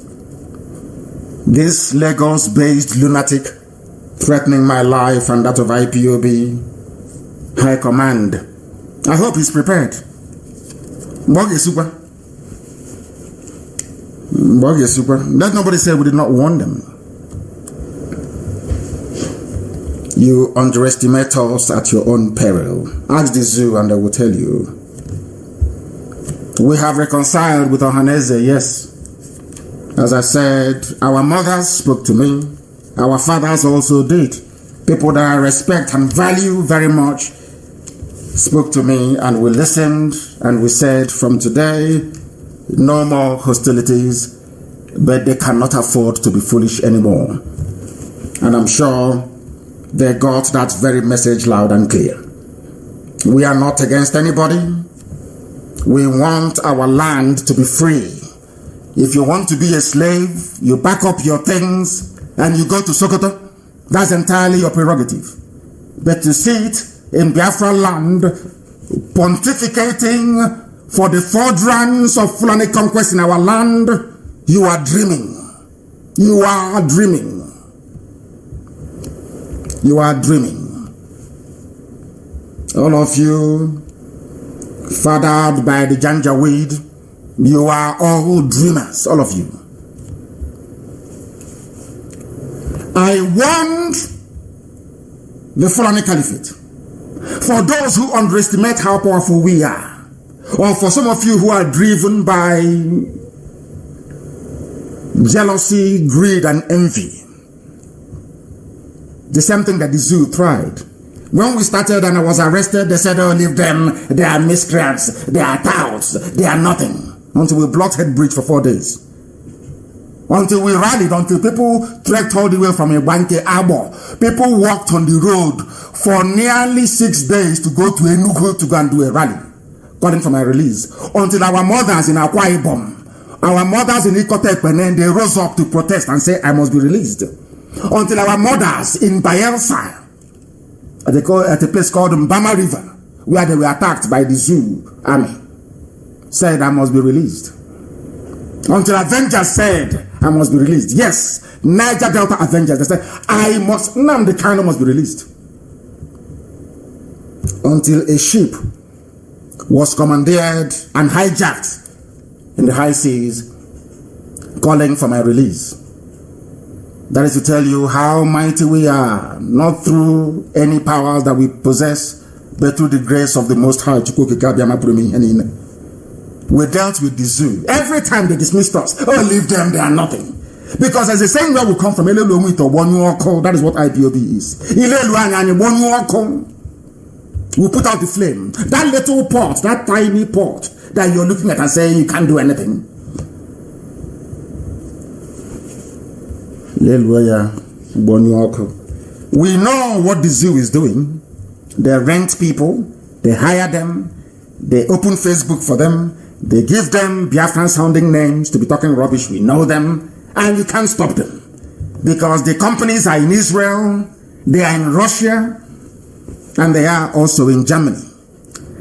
This Lagos-based lunatic threatening my life and that of IPOB High Command. I hope he's prepared. Let nobody say we did not warn them. You underestimate us at your own peril. Ask the zoo and they will tell you. We have reconciled with Ohaneze, yes. As I said, our mothers spoke to me. Our fathers also did. People that I respect and value very much spoke to me, and we listened and we said, from today, no more hostilities, but they cannot afford to be foolish anymore. And I'm sure they got that very message loud and clear. We are not against anybody. We want our land to be free. If you want to be a slave, you pack up your things and you go to Sokoto. That's entirely your prerogative. But to sit in Biafra land, pontificating for the furtherance of Fulani conquest in our land, you are dreaming. You are dreaming. You are dreaming. All of you, fathered by the Janjaweed, you are all dreamers, all of you. I warned the Fulani Caliphate. For those who underestimate how powerful we are, or for some of you who are driven by jealousy, greed, and envy, the same thing that the zoo tried. When we started and I was arrested, they said, oh, leave them, they are miscreants, they are touts, they are nothing. Until we blocked Head Bridge for 4 days. Until we rallied, until people trekked all the way from Ibanke Arbor. People walked on the road for nearly 6 days to go to Enugu to go and do a rally, according to my release. Until our mothers in Akwa Ibom Our mothers in Ikotepene, they rose up to protest and say, I must be released. Until our mothers in Bayelsa, at a place called Mbama River, where they were attacked by the Zoo army, said, I must be released. Until Avengers said, I must be released. Yes, Niger Delta Avengers, they said, Nnamdi Kanu must be released. Until a ship was commandeered and hijacked in the high seas, calling for my release. That is to tell you how mighty we are, not through any powers that we possess, but through the grace of the Most High. We dealt with the Zoo. Every time they dismissed us, oh, leave them, they are nothing. Because as the saying where we come from, that is what IPOB is. We put out the flame. That little pot, that tiny pot that you're looking at and saying you can't do anything. We know what the Zoo is doing. They rent people, they hire them, they open Facebook for them, they give them Biafran sounding names to be talking rubbish. We know them, and you can't stop them. Because the companies are in Israel, they are in Russia, and they are also in Germany.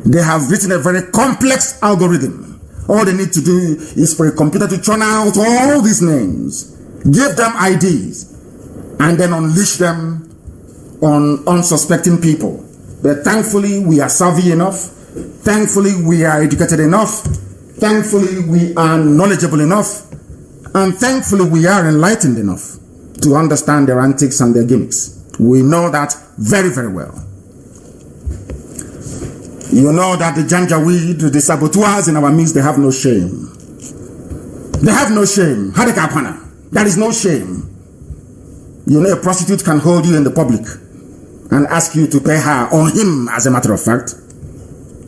They have written a very complex algorithm. All they need to do is for a computer to churn out all these names, give them IDs, and then unleash them on unsuspecting people. But thankfully, we are savvy enough. Thankfully, we are educated enough. Thankfully, we are knowledgeable enough. And thankfully, we are enlightened enough to understand their antics and their gimmicks. We know that very, very well. You know that the Janjaweed, the saboteurs in our midst, they have no shame. They have no shame. Hadekapana. There is no shame. You know, a prostitute can hold you in the public and ask you to pay her or him, as a matter of fact.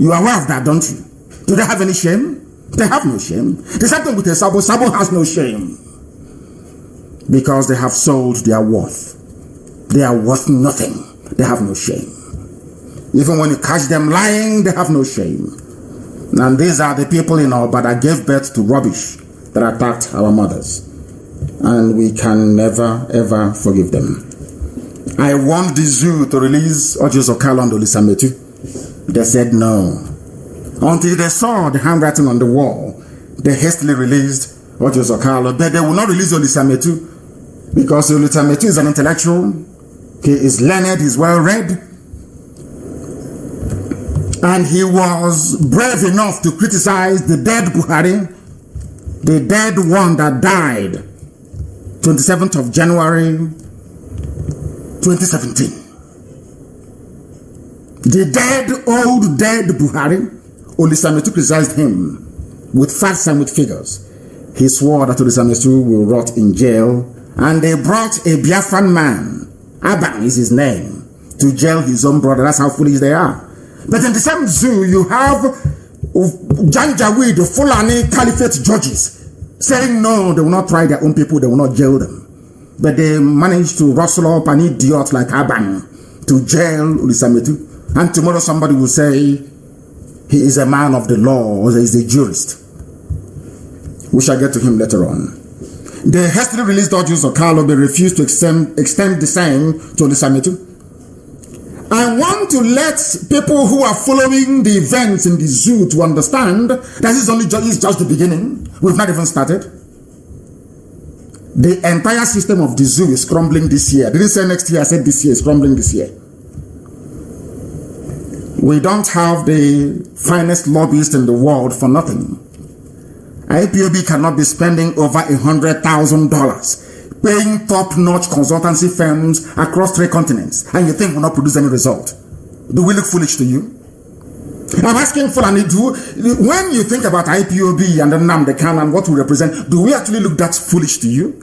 You are aware of that, don't you? Do they have any shame? They have no shame. The same thing with a Sabo. Sabo has no shame. Because they have sold their worth. They are worth nothing. They have no shame. Even when you catch them lying, they have no shame. And these are the people in our that gave birth to rubbish that attacked our mothers. And we can never, ever forgive them. I want the Zoo to release Ojuzokalo and Olisametu. They said no. Until they saw the handwriting on the wall, they hastily released Ojuzokalo. But they will not release Olisametu because Olisametu is an intellectual. He is learned, he is well read. And he was brave enough to criticize the dead Buhari, the dead one that died 27th of January 2017. The dead, old dead Buhari, Olisametu criticized him with facts and with figures. He swore that Olisametu will rot in jail, and they brought a Biafran man, Abang is his name, to jail his own brother. That's how foolish they are. But in the same Zoo, you have Janjaweed, the Fulani Caliphate judges, saying no, they will not try their own people, they will not jail them. But they managed to rustle up an idiot like Abang to jail Olisametu. And tomorrow somebody will say he is a man of the law or he is a jurist. We shall get to him later on. They hastily released Ojuzokalo, but refused to extend the same to Olisametu. I want to let people who are following the events in the Zoo to understand that this is just the beginning. We've not even started. The entire system of the Zoo is crumbling this year. I didn't say next year, I said this year is crumbling this year. We don't have the finest lobbyists in the world for nothing. IPOB cannot be spending over $100,000 paying top-notch consultancy firms across 3 continents, and you think will not produce any result. Do we look foolish to you? I'm asking Fulani, when you think about IPOB and Nnamdi Kanu and what we represent, do we actually look that foolish to you?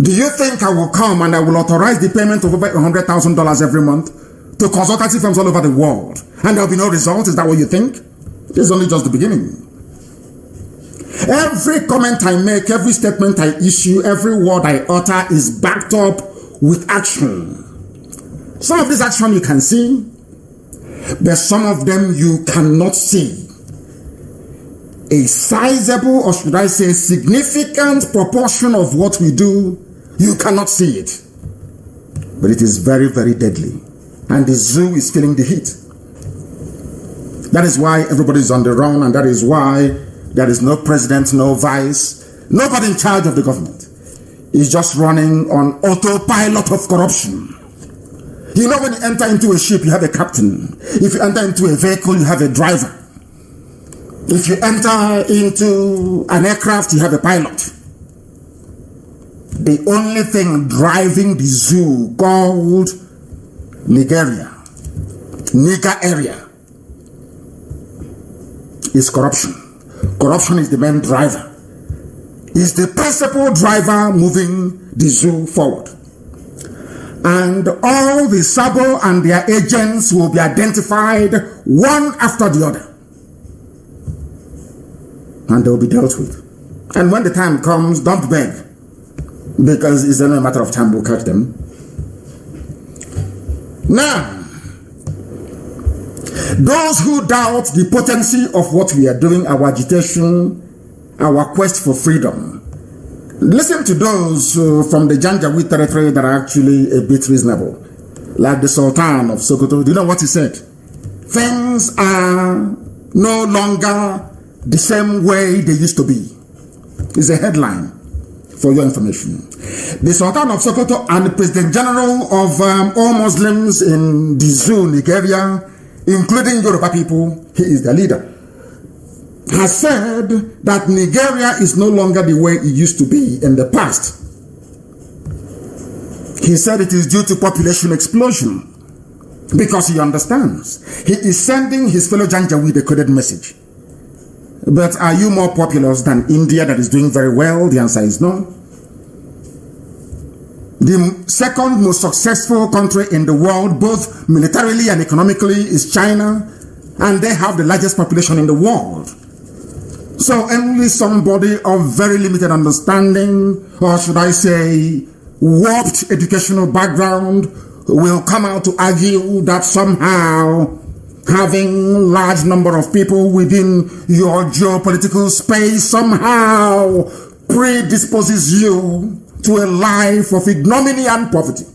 Do you think I will come and I will authorize the payment of over $100,000 every month to consultancy firms all over the world, and there will be no result? Is that what you think? This is only just the beginning. Every comment I make, every statement I issue, every word I utter is backed up with action. Some of this action you can see, but some of them you cannot see. a sizable, or should I say significant proportion of what we do, you cannot see it. But it is very, very deadly. And the zoo is feeling the heat. That is why everybody is on the run, and that is why there is no president, no vice, nobody in charge of the government. It's just running on autopilot of corruption. You know, when you enter into a ship, you have a captain. If you enter into a vehicle, you have a driver. If you enter into an aircraft, you have a pilot. The only thing driving the zoo called Niger area, is corruption. Corruption is the main driver. Is the principal driver moving the zoo forward. And all the Sabo and their agents will be identified one after the other. And they will be dealt with. And when the time comes, don't beg. Because it's only a matter of time we'll catch them. Now, those who doubt the potency of what we are doing, our agitation, our quest for freedom, listen to those from the Janjaweed territory that are actually a bit reasonable. Like the Sultan of Sokoto. Do you know what he said? Things are no longer the same way they used to be. It's a headline for your information. The Sultan of Sokoto and the President General of all Muslims in the zoo, Nigeria, including Yoruba people, he is the leader, has said that Nigeria is no longer the way it used to be in the past. He said it is due to population explosion, because he understands. He is sending his fellow Janjaweed a coded message. But are you more populous than India, that is doing very well? The answer is no. The second most successful country in the world, both militarily and economically, is China, and they have the largest population in the world. So only somebody of very limited understanding, or should I say, warped educational background, will come out to argue that somehow having large number of people within your geopolitical space somehow predisposes you to a life of ignominy and poverty.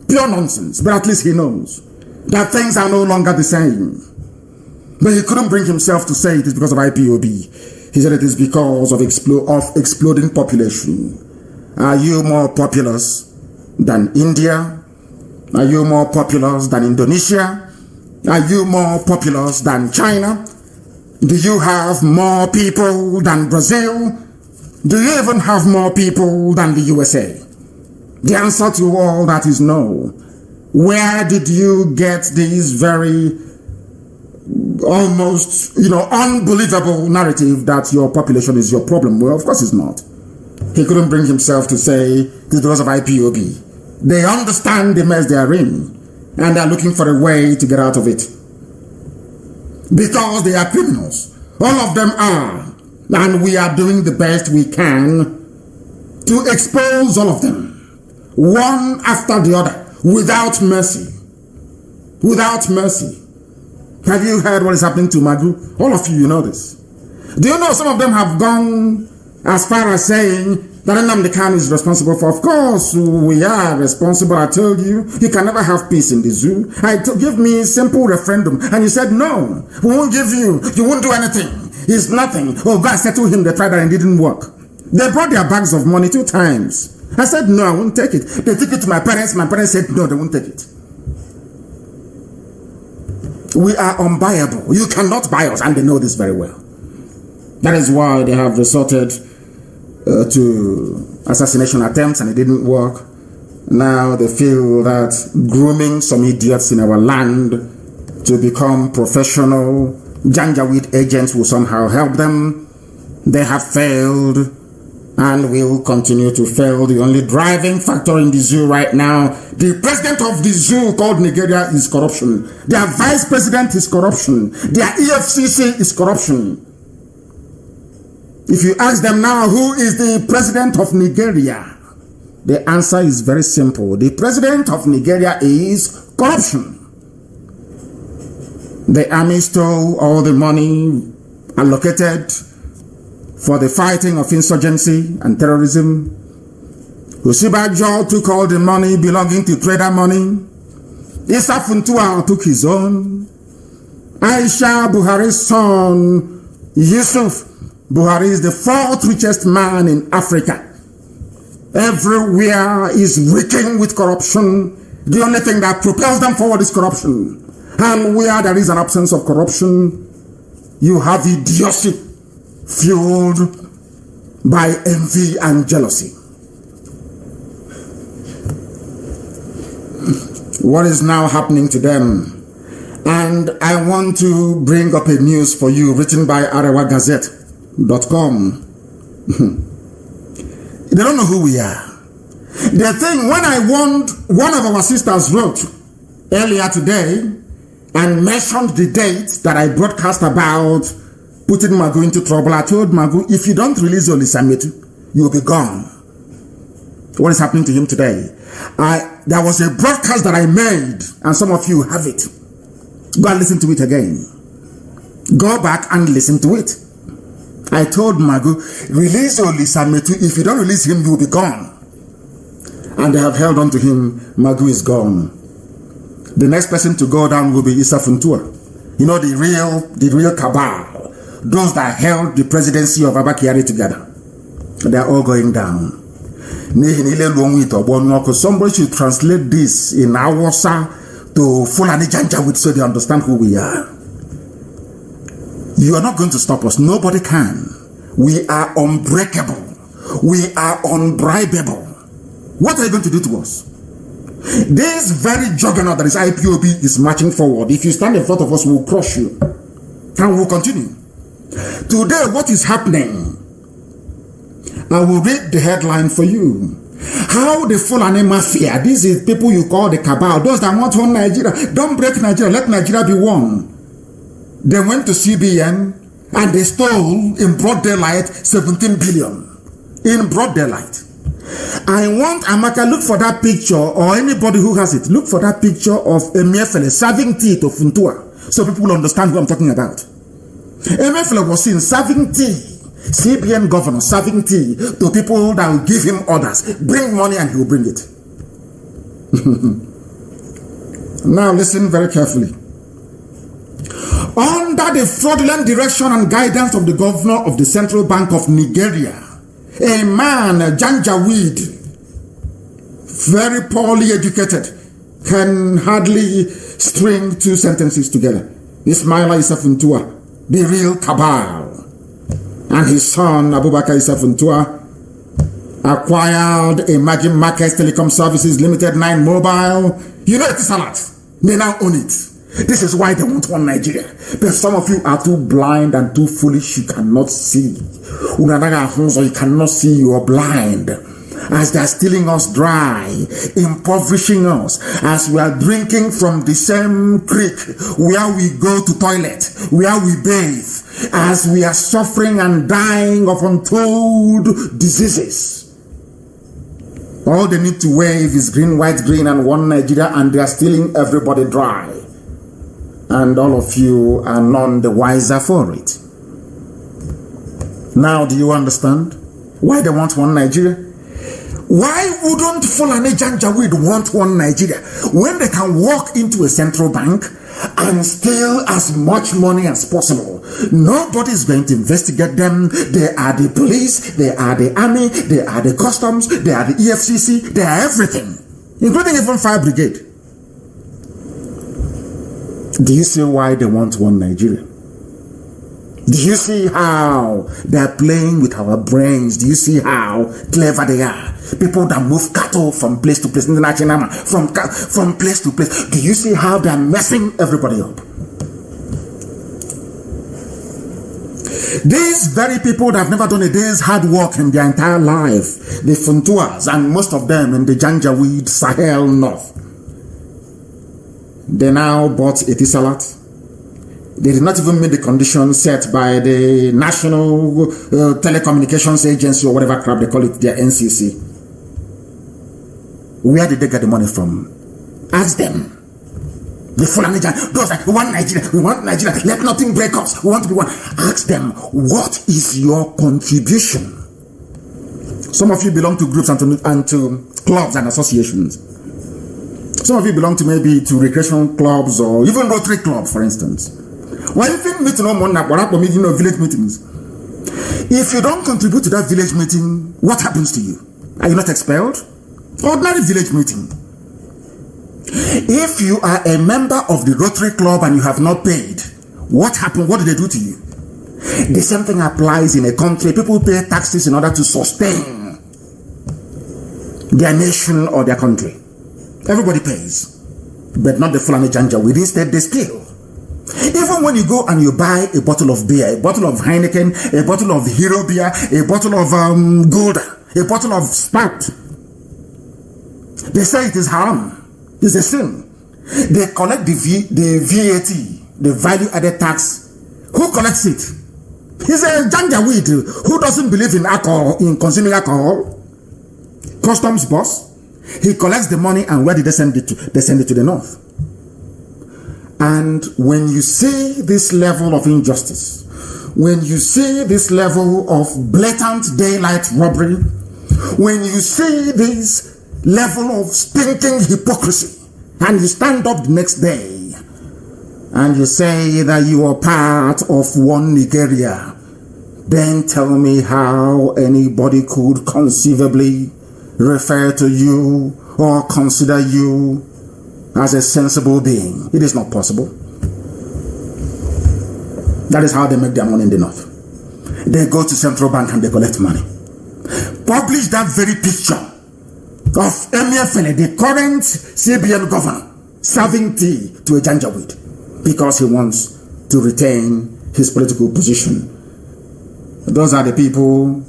Pure nonsense, but at least he knows that things are no longer the same. But he couldn't bring himself to say it is because of IPOB. He said it is because of exploding population. Are you more populous than India? Are you more populous than Indonesia? Are you more populous than China? Do you have more people than Brazil? Do you even have more people than the USA? The answer to all that is no. Where did you get these very almost, unbelievable narrative that your population is your problem? Well, of course it's not. He couldn't bring himself to say this because of IPOB. They understand the mess they are in, and they are looking for a way to get out of it. Because they are criminals. All of them are. And we are doing the best we can to expose all of them, one after the other, without mercy. Without mercy. Have you heard what is happening to Magu? All of you know this. Do you know some of them have gone as far as saying that Nnamdi Kanu is responsible for? Of course, we are responsible. I told you, you can never have peace in the zoo. Give me a simple referendum. And you said, no, we won't give you. You won't do anything. It's nothing. Oh, God settled him. They tried that and it didn't work. They brought their bags of money 2 times. I said, no, I won't take it. They took it to my parents. My parents said, no, they won't take it. We are unbuyable. You cannot buy us, and they know this very well. That is why they have resorted to assassination attempts, and it didn't work. Now they feel that grooming some idiots in our land to become professional Janjaweed agents will somehow help them. They have failed and will continue to fail. The only driving factor in the zoo right now, the president of the zoo called Nigeria, is corruption. Their vice president is corruption. Their EFCC is corruption. If you ask them now, who is the president of Nigeria? The answer is very simple. The president of Nigeria is corruption. The army stole all the money allocated for the fighting of insurgency and terrorism. Osibajo took all the money belonging to trader money. Issa Funtua took his own. Aisha Buhari's son, Yusuf Buhari, is the 4th richest man in Africa. Everywhere is reeking with corruption. The only thing that propels them forward is corruption. And where there is an absence of corruption, you have idiocy fueled by envy and jealousy. What is now happening to them? And I want to bring up a news for you written by arewagazette.com. They don't know who we are. The thing, when I warned, one of our sisters wrote earlier today and mentioned the date that I broadcast about putting Magu into trouble. I told Magu, if you don't release Olisametu, you'll be gone. What is happening to him today? There was a broadcast that I made, and some of you have it. Go and listen to it again. Go back and listen to it. I told Magu, release Olisametu. If you don't release him, you'll be gone. And they have held on to him. Magu is gone. The next person to go down will be Issa Funtua. You know, the real cabal. Those that held the presidency of Abba Kyari together. They are all going down. Somebody should translate this in Awasa to Fulani Janjaweed so they understand who we are. You are not going to stop us. Nobody can. We are unbreakable. We are unbribable. What are you going to do to us? This very juggernaut that is IPOB is marching forward. If you stand in front of us, we'll crush you. And we'll continue. Today, what is happening? I will read the headline for you. How the Fulani Mafia, these is people you call the cabal, those that want one Nigeria, don't break Nigeria, let Nigeria be one. They went to CBN and they stole in broad daylight 17 billion. In broad daylight. I want Amaka, look for that picture, or anybody who has it, look for that picture of Emefiele serving tea to Funtua, so people will understand who I'm talking about. Emefiele was seen serving tea, CBN governor serving tea to people that will give him orders. Bring money and he will bring it. Now listen very carefully. Under the fraudulent direction and guidance of the governor of the Central Bank of Nigeria, a man, Janjaweed, very poorly educated, can hardly string two sentences together. Ismaila Issa Funtua, the real cabal, and his son, Abubakar Issa Funtua, acquired Emerging Markets Telecom Services Limited 9 Mobile. You know it's a lot. They now own it. This is why they want one Nigeria. But some of you are too blind and too foolish. You cannot see. You cannot see. You are blind. As they are stealing us dry, impoverishing us, as we are drinking from the same creek where we go to toilet, where we bathe, as we are suffering and dying of untold diseases. All they need to wave is green, white, green, and one Nigeria, and they are stealing everybody dry. And all of you are none the wiser for it. Now, do you understand why they want one Nigeria? Why wouldn't Fulani Janjaweed want one Nigeria when they can walk into a central bank and steal as much money as possible? Nobody is going to investigate them. They are the police, they are the army, they are the customs, they are the EFCC, they are everything, including even fire brigade. Do you see why they want one Nigeria? Do you see how they are playing with our brains? Do you see how clever they are? People that move cattle from place to place, from place to place. Do you see how they are messing everybody up? These very people that have never done a day's hard work in their entire life, the Funtuas, and most of them in the Janjaweed Sahel North, they now bought Etisalat. They did not even meet the conditions set by the National Telecommunications Agency or whatever crap they call it, their NCC. Where did they get the money from? Ask them. The Fulani Janjaweed, those like, we want Nigeria, let nothing break us, we want to be one. Ask them, what is your contribution? Some of you belong to groups and to clubs and associations. Some of you belong to maybe to recreation clubs or even Rotary Club, for instance. Why even meeting village meetings? If you don't contribute to that village meeting, what happens to you? Are you not expelled? Ordinary village meeting. If you are a member of the Rotary Club and you have not paid, what happened? What did they do to you? The same thing applies in a country. People pay taxes in order to sustain their nation or their country. Everybody pays, but not the Fulani Janjaweed. Instead, they steal. Even when you go and you buy a bottle of beer, a bottle of Heineken, a bottle of Hero beer, a bottle of Gouda, a bottle of Spout, they say it is haram. It's a sin. They collect the VAT, the value added tax. Who collects it? He's a Janjaweed who doesn't believe in alcohol, in consuming alcohol. Customs boss. He collects the money, and where did they send it to? They send it to the north. And when you see this level of injustice, when you see this level of blatant daylight robbery, when you see this level of stinking hypocrisy, and you stand up the next day and you say that you are part of one Nigeria, then tell me how anybody could conceivably refer to you or consider you as a sensible being. It is not possible. That is how they make their money in the north. They go to central bank and they collect money. Publish that very picture of Emir Fele, the current CBN governor, serving tea to a Janjaweed because he wants to retain his political position. Those are the people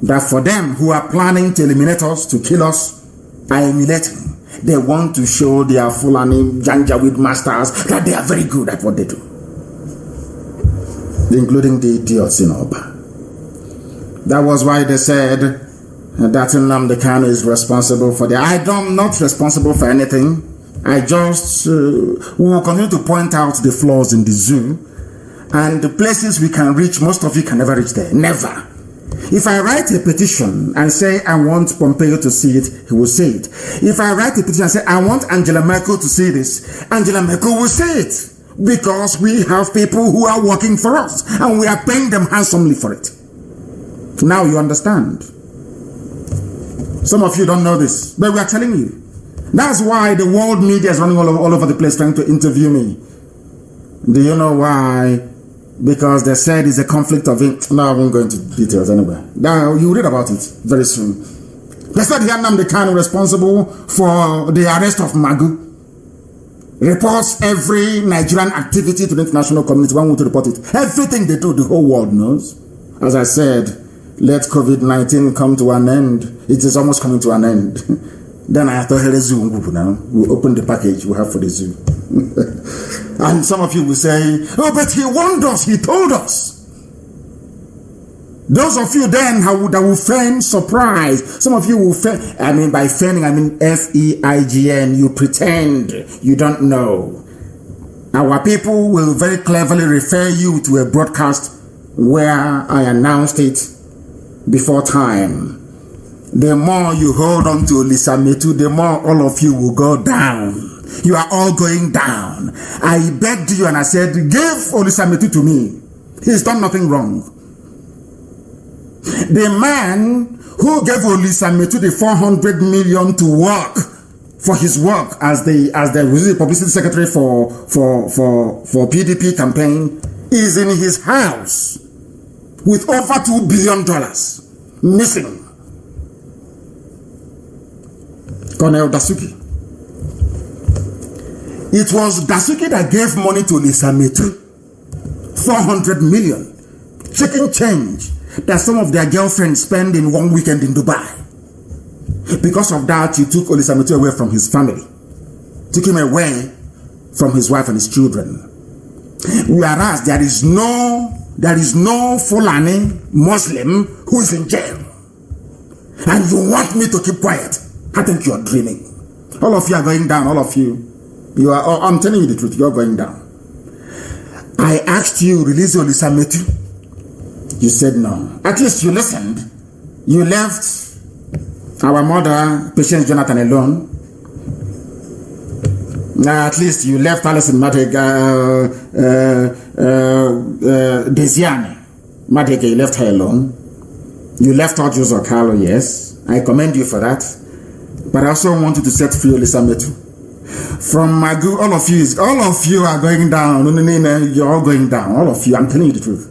that, for them who are planning to eliminate us, to kill us, are emulating. They want to show their Fulani Janjaweed masters that they are very good at what they do, including the idiots in Oba. That was why they said that Nnamdi Kanu is responsible for I'm not responsible for anything. I just will continue to point out the flaws in the zoo, and the places we can reach. Most of you can never reach there. Never. If I write a petition and say I want Pompeo to see it, he will see it. If I write a petition and say I want Angela Merkel to see this, Angela Merkel will see it. Because we have people who are working for us and we are paying them handsomely for it. Now you understand. Some of you don't know this, but we are telling you. That's why the world media is running all over the place trying to interview me. Do you know why? Because they said it's a conflict of interest. No, I won't go into details anyway. Now, you read about it very soon. They said Nnamdi Kanu responsible for the arrest of Magu. Reports every Nigerian activity to the international community. One want to report it. Everything they do, the whole world knows. As I said, let COVID-19 come to an end. It is almost coming to an end. Then I thought, hey, zoo now. We'll open the package we have for the zoo. And some of you will say, oh, but he warned us, he told us. Those of you then that will feign surprise. Some of you will feign, by feigning, F-E-I-G-N. You pretend you don't know. Our people will very cleverly refer you to a broadcast where I announced it before time. The more you hold on to Lisa Metu, the more all of you will go down. You are all going down. I begged you and I said, give Olisa Metu to me. He's done nothing wrong. The man who gave Olisa Metu the 400 million to work for his work as the publicity secretary for PDP campaign is in his house with over $2 billion missing. Colonel Dasuki. It was Dasuki that gave money to Lisa Metu. 400 million. Chicken change that some of their girlfriends spend in one weekend in Dubai. Because of that, you took Olisa Metu away from his family. Took him away from his wife and his children. Whereas there is no Fulani Muslim who is in jail. And you want me to keep quiet. I think you are dreaming. All of you are going down, all of you. I'm telling you the truth, you're going down. I asked you, release Olisametu. You said no. At least you listened. You left our mother, Patience Jonathan, alone. At least you left Alison Desiane. Madege, you left her alone. You left Ojus Okalo, yes. I commend you for that. But I also want you to set free Olisametu. From Magu, all of you are going down. You're all going down. All of you, I'm telling you the truth.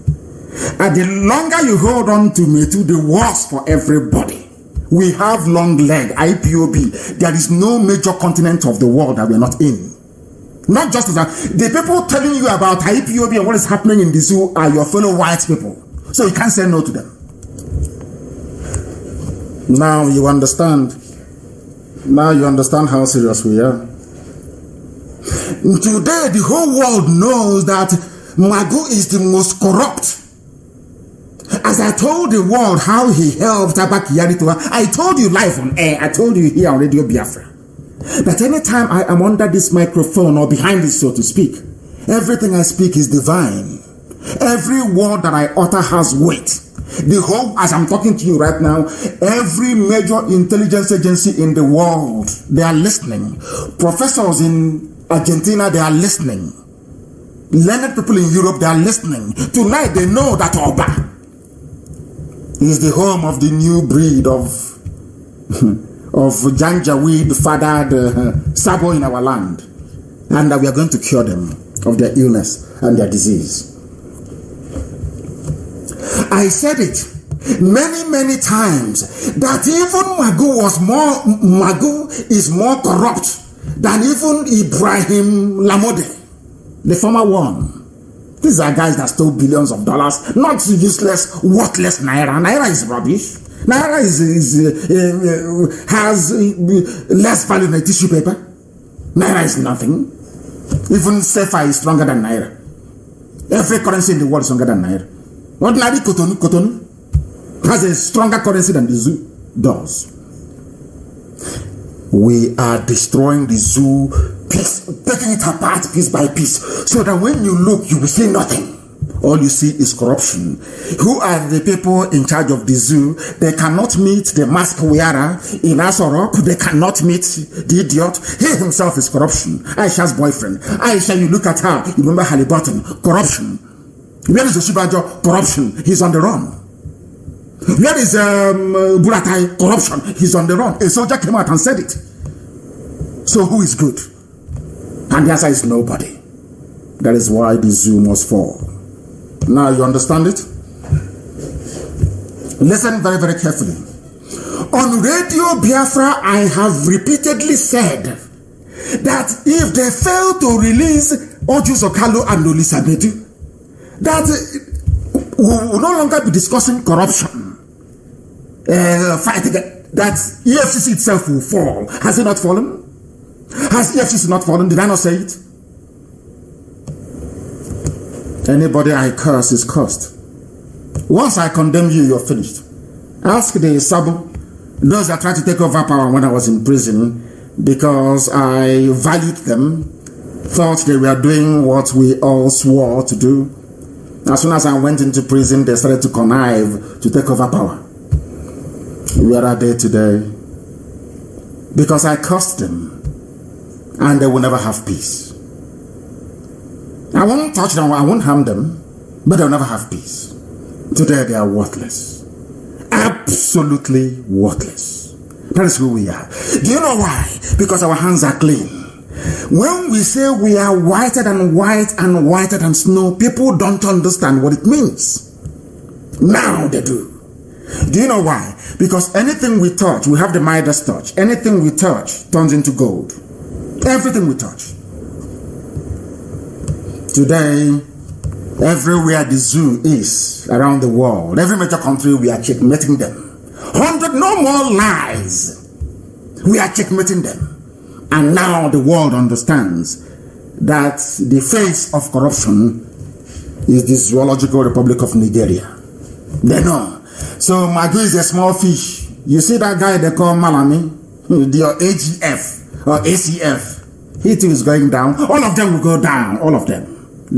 And the longer you hold on to Metu, the worse for everybody. We have long leg, IPOB. There is no major continent of the world that we are not in. Not just that. The people telling you about IPOB and what is happening in the zoo are your fellow white people. So you can't say no to them. Now you understand. Now you understand how serious we are. Today, the whole world knows that Magu is the most corrupt. As I told the world how he helped Abakiyari to, I told you live on air, I told you here on Radio Biafra, that anytime I am under this microphone or behind it, so to speak, everything I speak is divine. Every word that I utter has weight. The whole, as I'm talking to you right now, every major intelligence agency in the world, they are listening. Professors in Argentina, they are listening. Learned people in Europe, they are listening. Tonight, they know that Oba is the home of the new breed of Janjaweed fathered Sabo in our land. And that we are going to cure them of their illness and their disease. I said it many times that even Magu is more corrupt than even Ibrahim Lamode, the former one. These are guys that stole billions of dollars, not useless, worthless Naira. Naira is rubbish. Naira has less value than a tissue paper. Naira is nothing. Even Sefa is stronger than Naira. Every currency in the world is stronger than Naira. Ordinary Cotonou has a stronger currency than the zoo does. We are destroying the zoo, taking it apart piece by piece, so that when you look, you will see nothing. All you see is corruption. Who are the people in charge of the zoo? They cannot meet the mask wearer in Asorok. They cannot meet the idiot. He himself is corruption. Aisha's boyfriend. Aisha, you look at her, you remember Halliburton. Corruption. Where is the Shibajo? Corruption. He's on the run. Where is Buratai? Corruption. He's on the run. A soldier came out and said it. So who is good? And the answer is nobody. That is why the zoo must fall. Now you understand it? Listen very carefully. On Radio Biafra, I have repeatedly said that if they fail to release Ojus Okalo and Olisametu, that we will no longer be discussing corruption, fighting that EFCC itself will fall. Has it not fallen? Has EFCC not fallen? Did I not say it? Anybody I curse is cursed. Once I condemn you, you're finished. Ask the Sabo, those that tried to take over power when I was in prison, because I valued them, thought they were doing what we all swore to do. As soon as I went into prison, they started to connive to take over power. Where are they today? Because I cursed them, and they will never have peace. I won't touch them, I won't harm them, but they'll never have peace. Today they are worthless. Absolutely worthless. That is who we are. Do you know why? Because our hands are clean. When we say we are whiter than white and whiter than snow, people don't understand what it means. Now they do. Do you know why? Because anything we touch, we have the Midas touch. Anything we touch turns into gold. Everything we touch. Today, everywhere the zoo is around the world, every major country, we are checkmating them. 100, no more lies. We are checkmating them. And now the world understands that the face of corruption is the Zoological Republic of Nigeria. They know. So Magu is a small fish. You see that guy they call Malami, the AGF or ACF. He too is going down. All of them will go down. All of them.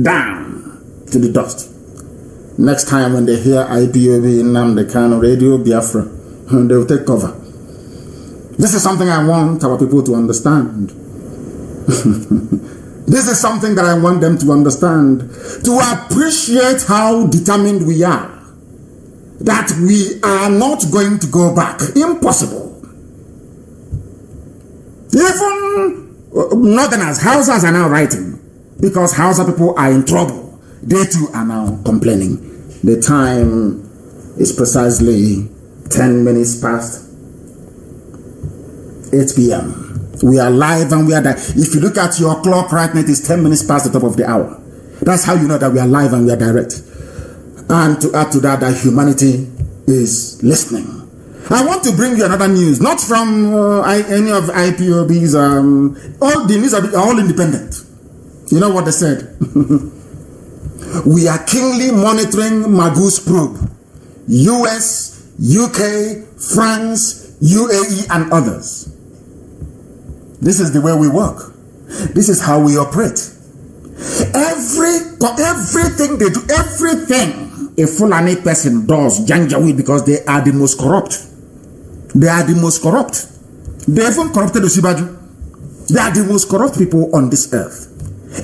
Down to the dust. Next time when they hear IPOB, Nnamdi Kanu Radio, Biafra, they will take cover. This is something I want our people to understand. This is something that I want them to understand. To appreciate how determined we are. That we are not going to go back. Impossible. Even Northerners, Hausas are now writing. Because Hausa people are in trouble. They too are now complaining. The time is precisely 10 minutes past 8 p.m. We are live and we are there. If you look at your clock right now, it is 10 minutes past the top of the hour. That's how you know that we are live and we are direct. And to add to that, that humanity is listening. I want to bring you another news, not from any of IPOB's. All the news are all independent. You know what they said? We are keenly monitoring Magu's probe. US, UK, France, UAE, and others. This is the way we work. This is how we operate. Everything they do, everything a Fulani person does, Janjaweed, because they are the most corrupt. They are the most corrupt. They even corrupted Osibaju. They are the most corrupt people on this earth.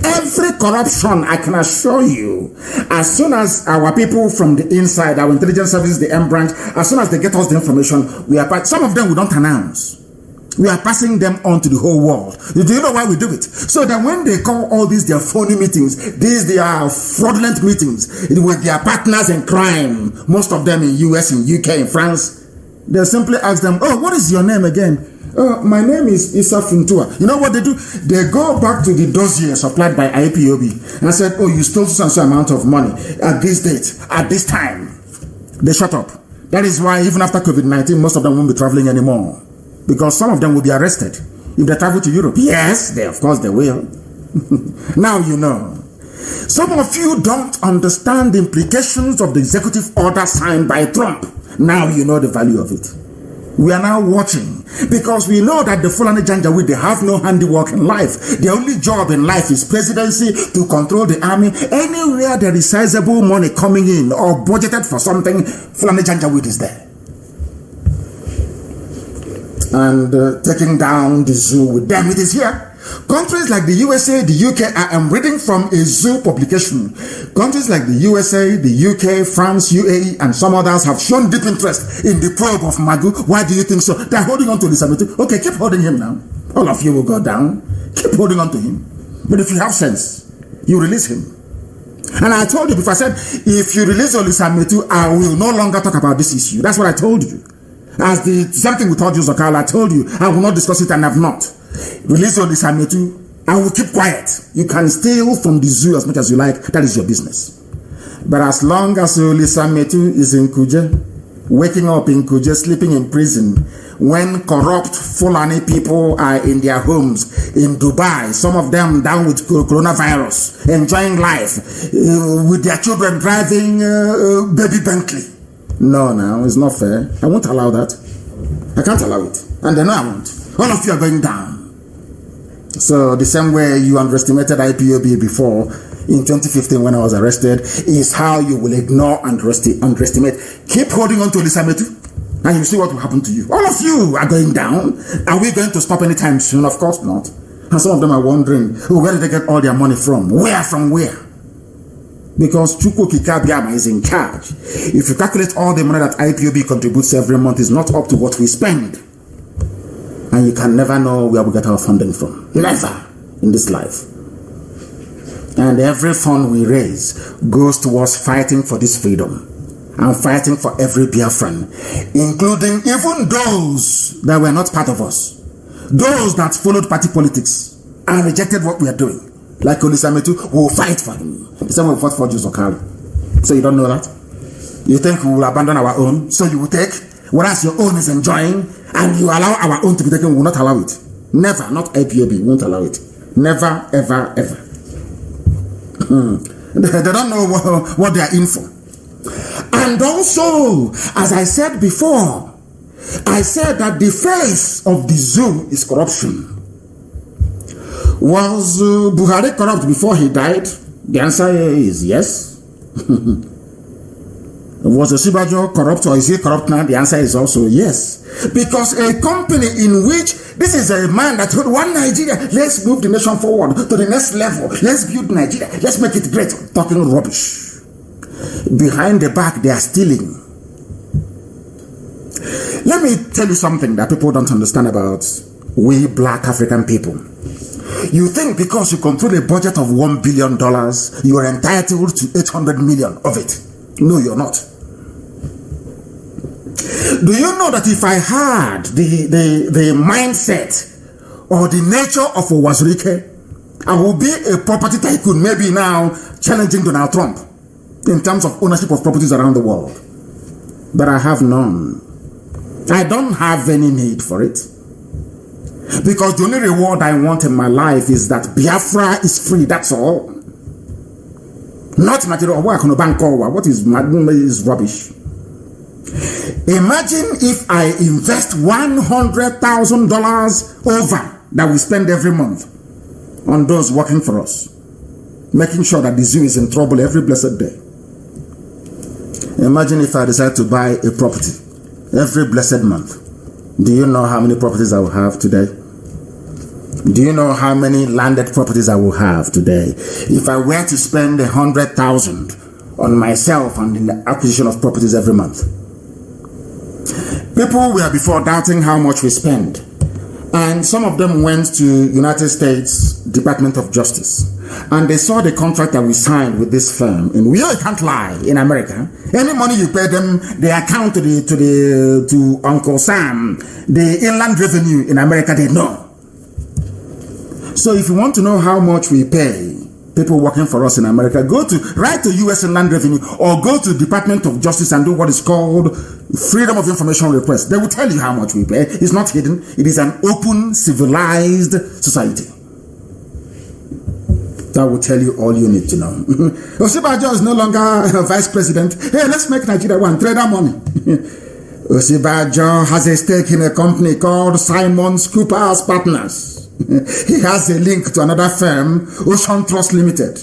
Every corruption, I can assure you, as soon as our people from the inside, our intelligence services, the M branch, as soon as they get us the information, some of them we don't announce. We are passing them on to the whole world. Do you know why we do it? So that when they call all these their phony meetings, they are fraudulent meetings with their partners in crime, most of them in US, in UK, in France, they'll simply ask them, oh, what is your name again? Oh, my name is Issa Funtua. You know what they do? They go back to the dossier supplied by IPOB and said, oh, you stole such amount of money at this date, at this time. They shut up. That is why even after COVID-19, most of them won't be traveling anymore. Because some of them will be arrested if they travel to Europe. Yes, of course they will. Now you know. Some of you don't understand the implications of the executive order signed by Trump. Now you know the value of it. We are now watching because we know that the Fulani Janjaweed, they have no handiwork in life. Their only job in life is presidency, to control the army. Anywhere there is sizable money coming in or budgeted for something, Fulani Janjaweed is there. And taking down the zoo with them, it is here. Countries like the USA, the UK, I am reading from a zoo publication. Countries like the USA, the UK, France, UAE, and some others have shown deep interest in the probe of Magu. Why do you think so? They're holding on to Elizabeth. Okay, keep holding him now. All of you will go down. Keep holding on to him. But if you have sense, you release him. And I told you before, I said, if you release Elizabeth, I will no longer talk about this issue. That's what I told you. As the something we told you, Zokal, I told you, I will not discuss it and have not. Release all this Ametu, I will keep quiet. You can steal from the zoo as much as you like. That is your business. But as long as Olisa Metu is in Kuje, waking up in Kuje, sleeping in prison, when corrupt Fulani people are in their homes in Dubai, some of them down with coronavirus, enjoying life, with their children driving baby Bentley. No, it's not fair. I won't allow that. I can't allow it. And they know I won't. All of you are going down. So the same way you underestimated IPOB before in 2015 when I was arrested is how you will ignore and underestimate. Keep holding on to Elizabeth and you see what will happen to you. All of you are going down. Are we going to stop anytime soon? Of course not. And some of them are wondering, where did they get all their money from? Where from where? Because Chukwu Kikabiama is in charge. If you calculate all the money that IPOB contributes every month, is not up to what we spend. And you can never know where we get our funding from. Never in this life. And every fund we raise goes towards fighting for this freedom. And fighting for every Biafran. Including even those that were not part of us. Those that followed party politics and rejected what we are doing. Like Olisametu, we will fight for him. The same way we fought for Juzokali. So you don't know that? You think we will abandon our own, so you will take, whereas your own is enjoying, and you allow our own to be taken, we will not allow it. Never, not IPOB, we won't allow it. Never, ever, ever. They don't know what they are in for. And also, as I said before, I said that the face of the zoo is corruption. Was Buhari corrupt before he died? The answer is yes. Was Osibajo corrupt or is he corrupt now? The answer is also yes. Because a company in which this is a man that told one Nigeria, let's move the nation forward to the next level. Let's build Nigeria. Let's make it great. Talking rubbish. Behind the back, they are stealing. Let me tell you something that people don't understand about we black African people. You think because you control a budget of $1 billion, you are entitled to 800 million of it. No, you're not. Do you know that if I had the mindset or the nature of Wazirike, I would be a property tycoon, maybe now challenging Donald Trump in terms of ownership of properties around the world. But I have none. I don't have any need for it. Because the only reward I want in my life is that Biafra is free, that's all. Not material work on a bank or what is rubbish. Imagine if I invest $100,000 over that we spend every month on those working for us, making sure that the zoo is in trouble every blessed day. Imagine if I decide to buy a property every blessed month. Do you know how many properties I will have today? Do you know how many landed properties I will have today? If I were to spend 100,000 on myself and in the acquisition of properties every month. People were before doubting how much we spend. And some of them went to United States Department of Justice. And they saw the contract that we signed with this firm. And we can't lie in America. Any money you pay them, they account to Uncle Sam, the Inland Revenue in America, they know. So if you want to know how much we pay people working for us in America, write to U.S. Inland Revenue or go to Department of Justice and do what is called Freedom of Information Request. They will tell you how much we pay. It's not hidden. It is an open, civilized society. That will tell you all you need to know. Osibajo is no longer vice president. Hey, let's make Nigeria one. Trade our money. Osibajo has a stake in a company called Simons Cooper's Partners. He has a link to another firm, Ocean Trust Limited.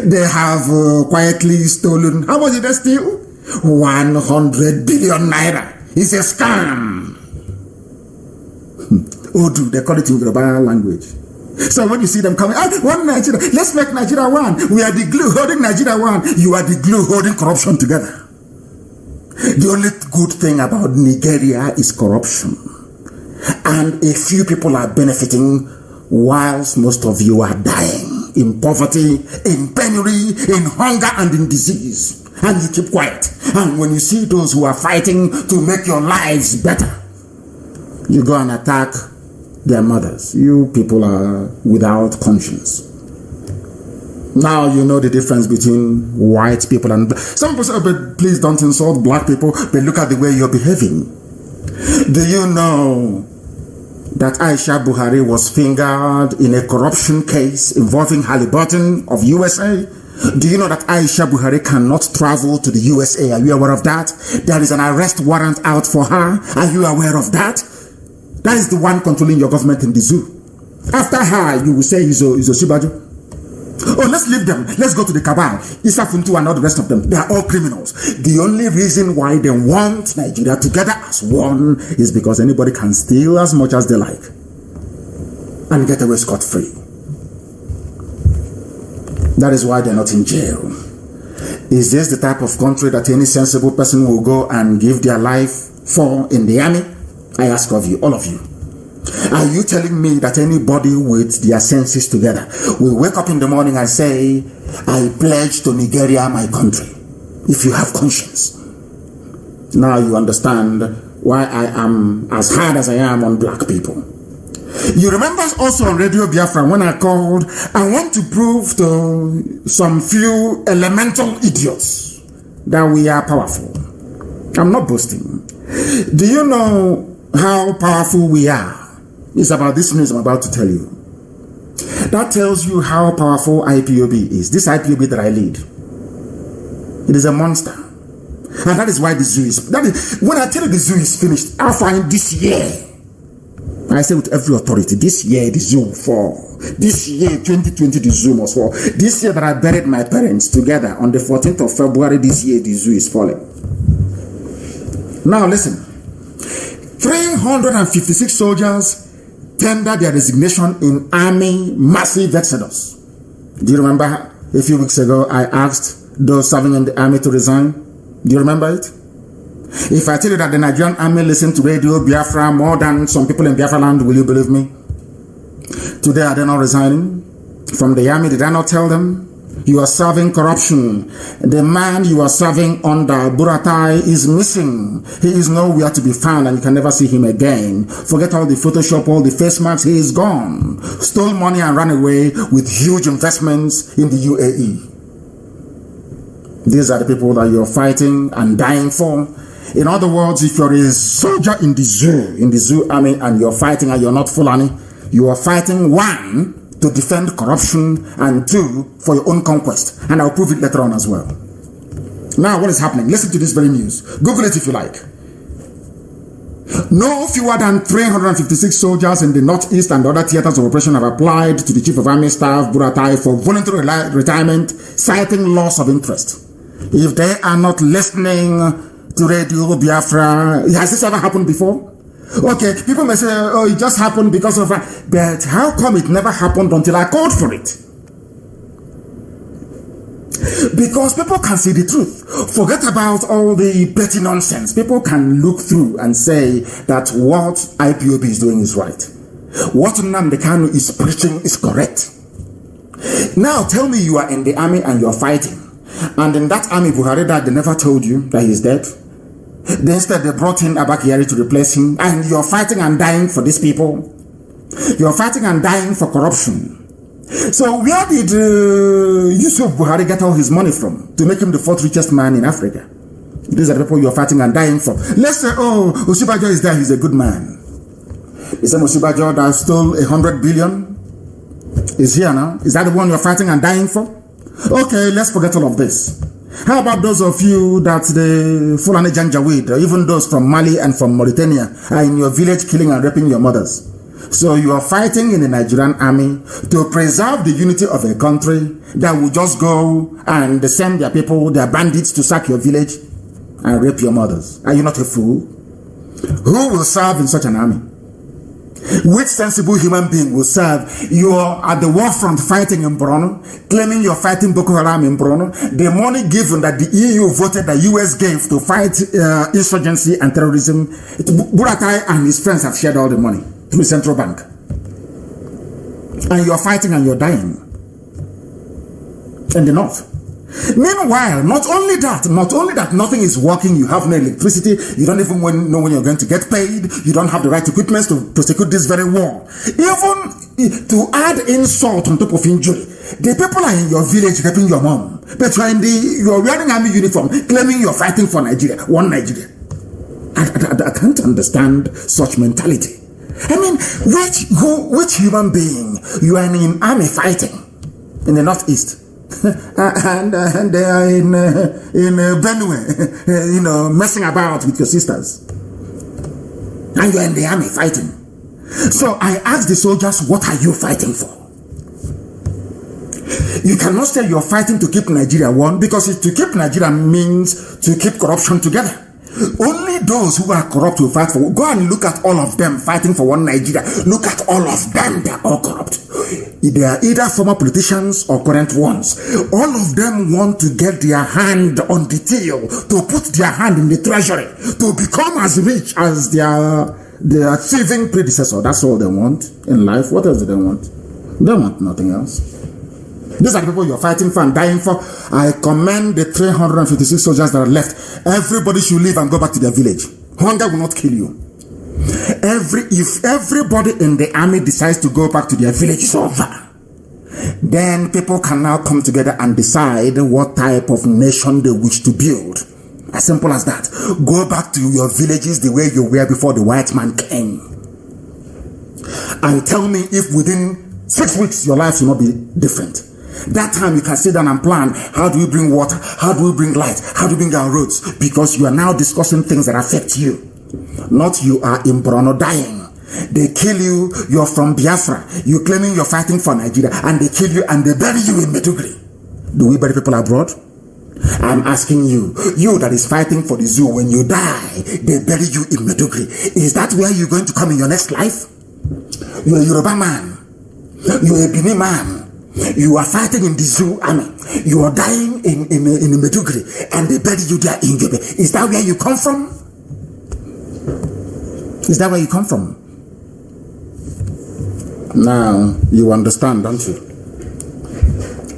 They have quietly stolen, how much did they steal? 100 billion naira. It's a scam. Odu, they call it in Yoruba language. So when you see them coming, one Nigeria, let's make Nigeria one. We are the glue holding Nigeria one. You are the glue holding corruption together. The only good thing about Nigeria is corruption. And a few people are benefiting whilst most of you are dying in poverty, in penury, in hunger and in disease. And you keep quiet. And when you see those who are fighting to make your lives better, you go and attack their mothers. You people are without conscience. Now you know the difference between white people and black. Some people say, but please don't insult black people, but look at the way you're behaving. Do you know that Aisha Buhari was fingered in a corruption case involving Halliburton of USA? Do you know that Aisha Buhari cannot travel to the USA? Are you aware of that? There is an arrest warrant out for her. Are you aware of that? That is the one controlling your government in the zoo. After her, you will say is Osibajo. Oh, let's leave them. Let's go to the cabal. Isafuntu and all the rest of them. They are all criminals. The only reason why they want Nigeria together as one is because anybody can steal as much as they like and get away scot-free. That is why they're not in jail. Is this the type of country that any sensible person will go and give their life for in the army? I ask of you, all of you. Are you telling me that anybody with their senses together will wake up in the morning and say, I pledge to Nigeria my country? If you have conscience. Now you understand why I am as hard as I am on black people. You remember also on Radio Biafra when I called, I want to prove to some few elemental idiots that we are powerful. I'm not boasting. Do you know how powerful we are? It's about this news I'm about to tell you. That tells you how powerful IPOB is. This IPOB that I lead, it is a monster. And that is why the zoo is, when I tell you the zoo is finished, I'll find this year. I say with every authority, this year the zoo will fall. This year, 2020, the zoo must fall. This year that I buried my parents together on the 14th of February, this year the zoo is falling. Now listen, 356 soldiers tendered their resignation in army massive exodus. Do you remember a few weeks ago I asked those serving in the army to resign? Do you remember it? If I tell you that the Nigerian army listened to Radio Biafra more than some people in Biafra land, will you believe me? Today are they not resigning from the army? Did I not tell them? You are serving corruption. The man you are serving under Buratai is missing. He is nowhere to be found and you can never see him again. Forget all the Photoshop, all the face masks, he is gone. Stole money and ran away with huge investments in the UAE. These are the people that you're fighting and dying for. In other words, if you're a soldier in the zoo army, and you're fighting and you're not Fulani, you are fighting, one, to defend corruption, and two, for your own conquest. And I'll prove it later on as well. Now, what is happening? Listen to this very news. Google it if you like. No fewer than 356 soldiers in the Northeast and other theaters of operation have applied to the Chief of Army Staff, Buratai, for voluntary retirement, citing loss of interest. If they are not listening to Radio Biafra, has this ever happened before? Okay, people may say, oh, it just happened because of that. But how come it never happened until I called for it? Because people can see the truth. Forget about all the petty nonsense. People can look through and say that what IPOB is doing is right. What Nnamdi Kanu is preaching is correct. Now tell me you are in the army and you are fighting. And in that army, Buhari died, they never told you that he's dead. Instead, they brought in Abakari to replace him. And you're fighting and dying for these people. You're fighting and dying for corruption. So where did Yusuf Buhari get all his money from to make him the fourth richest man in Africa? These are the people you're fighting and dying for. Let's say, oh, Osibajo is there, he's a good man. Is that Osibajo that stole 100 billion? Is here now? Is that the one you're fighting and dying for? Okay, let's forget all of this. How about those of you that the Fulani Janjaweed, or even those from Mali and from Mauritania, are in your village killing and raping your mothers? So you are fighting in the Nigerian army to preserve the unity of a country that will just go and send their people, their bandits, to sack your village and rape your mothers. Are you not a fool? Who will serve in such an army? Which sensible human being will serve? You are at the war front fighting in Borno, claiming you're fighting Boko Haram in Borno. The money given that the EU voted, the US gave to fight insurgency and terrorism, Buratai and his friends have shared all the money through central bank. And you're fighting and you're dying in the north. Meanwhile, not only that, nothing is working. You have no electricity. You don't even know when you're going to get paid. You don't have the right equipment to prosecute this very war. Even to add insult on top of injury, the people are in your village raping your mom. But you're wearing army uniform, claiming you're fighting for Nigeria, one Nigeria. I can't understand such mentality. I mean, which human being you are in army fighting in the Northeast? and they are in Benue, messing about with your sisters. And you're in the army fighting. So I asked the soldiers, what are you fighting for? You cannot say you're fighting to keep Nigeria one, because to keep Nigeria means to keep corruption together. Only those who are corrupt will fight for. Go and look at all of them fighting for one Nigeria. Look at all of them, they're all corrupt. They are either former politicians or current ones. All of them want to get their hand on the till, to put their hand in the treasury, to become as rich as their thieving predecessor. That's all they want in life. What else do they want? They want nothing else. These are the people you're fighting for and dying for. I commend the 356 soldiers that are left. Everybody should leave and go back to their village. Hunger will not kill you. If everybody in the army decides to go back to their village, it's over. Then people can now come together and decide what type of nation they wish to build. As simple as that. Go back to your villages the way you were before the white man came. And tell me if within 6 weeks your life will not be different. That time you can sit down and plan, how do we bring water? How do we bring light? How do we bring our roads? Because you are now discussing things that affect you. Not you are in Borno dying. They kill you, you're from Biafra, you're claiming you're fighting for Nigeria, and they kill you and they bury you in Maiduguri. Do we bury people abroad? I'm asking you, you that is fighting for the zoo, when you die, they bury you in Maiduguri. Is that where you're going to come in your next life? You're a Yoruba man. You're a Bini man. You are fighting in the zoo army. You are dying in Maiduguri, and they bury you there in Gebe. Is that where you come from? Is that where you come from? Now, you understand, don't you?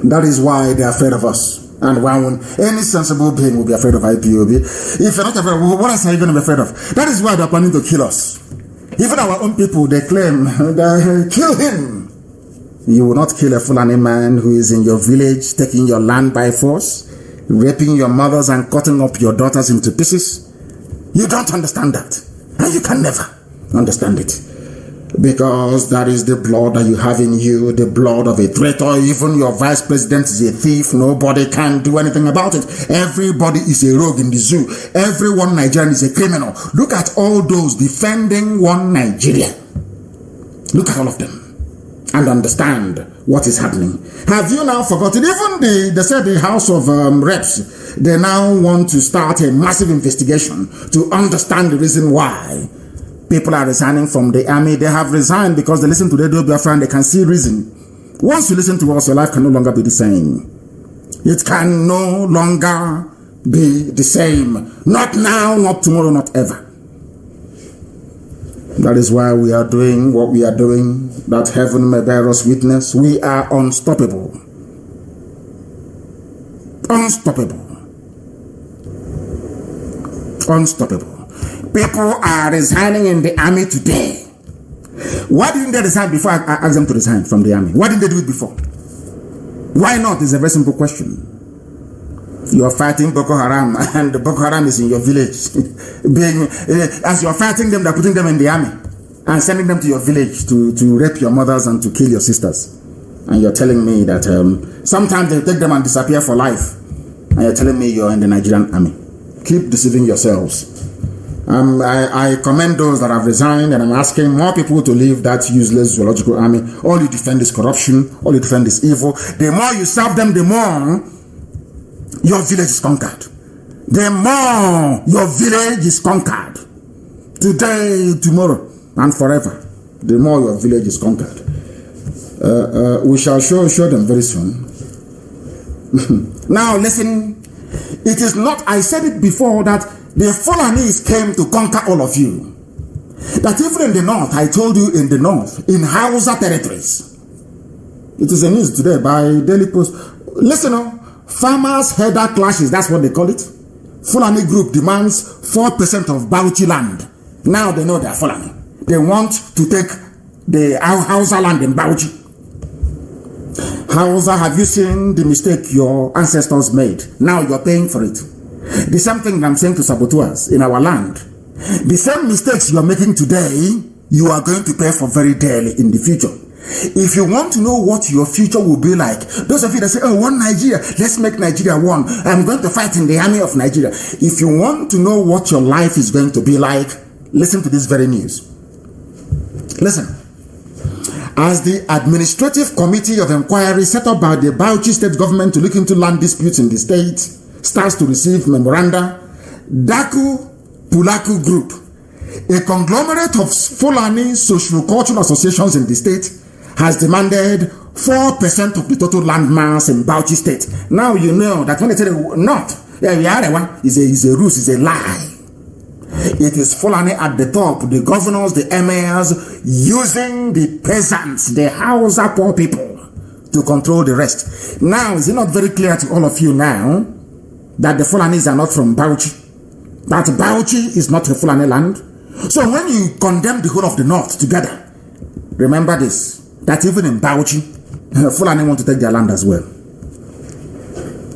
That is why they're afraid of us. And why won't any sensible being will be afraid of IPOB? If you're not afraid, what else are you going to be afraid of? That is why they're planning to kill us. Even our own people, they claim, kill him. You will not kill a Fulani man who is in your village, taking your land by force, raping your mothers and cutting up your daughters into pieces. You don't understand that. And you can never understand it. Because that is the blood that you have in you, the blood of a traitor. Even your vice president is a thief. Nobody can do anything about it. Everybody is a rogue in the zoo. Everyone Nigerian is a criminal. Look at all those defending one Nigeria. Look at all of them and understand what is happening. Have you now forgotten? Even they said the House of Reps, they now want to start a massive investigation to understand the reason why people are resigning from the army. They have resigned because they listen to Radio Biafra and they can see reason. Once you listen to us, your life can no longer be the same. It can no longer be the same. Not now, not tomorrow, not ever. That is why we are doing what we are doing, that heaven may bear us witness. We are unstoppable. Unstoppable. Unstoppable. People are resigning in the army today. Why didn't they resign before I asked them to resign from the army? Why didn't they do it before? Why not? It's a very simple question. You are fighting Boko Haram, and Boko Haram is in your village. As you are fighting them, they're putting them in the army and sending them to your village to rape your mothers and to kill your sisters. And you're telling me that sometimes they take them and disappear for life. And you're telling me you're in the Nigerian army. Keep deceiving yourselves. I commend those that have resigned, and I'm asking more people to leave that useless zoological army. All you defend is corruption. All you defend is evil. The more you serve them, the more your village is conquered. The more your village is conquered. Today, tomorrow, and forever. The more your village is conquered. We shall show them very soon. Now listen. It is not, I said it before, that the Fulanis came to conquer all of you. That even in the north, I told you in the north, in Hausa territories. It is a news today by Daily Post. Listen, farmers' header clashes, that's what they call it. Fulani group demands 4% of Bauchi land. Now they know they are Fulani. They want to take the Hausa land in Bauchi. Hausa, have you seen the mistake your ancestors made? Now you're paying for it. The same thing I'm saying to saboteurs in our land. The same mistakes you're making today, you are going to pay for very dearly in the future. If you want to know what your future will be like, those of you that say, oh, one Nigeria, let's make Nigeria one. I'm going to fight in the army of Nigeria. If you want to know what your life is going to be like, listen to this very news. Listen. As the Administrative Committee of Inquiry set up by the Bauchi State Government to look into land disputes in the state starts to receive memoranda, Daku Pulaku Group, a conglomerate of Fulani social-cultural associations in the state, has demanded 4% of the total land mass in Bauchi State. Now you know that when they say not, is a ruse, is a lie. It is Fulani at the top, the governors, the emirs, using the peasants, the Hausa poor people, to control the rest. Now, is it not very clear to all of you now that the Fulanis are not from Bauchi? That Bauchi is not a Fulani land? So when you condemn the whole of the north together, remember this, that even in Bauchi, Fulani want to take their land as well.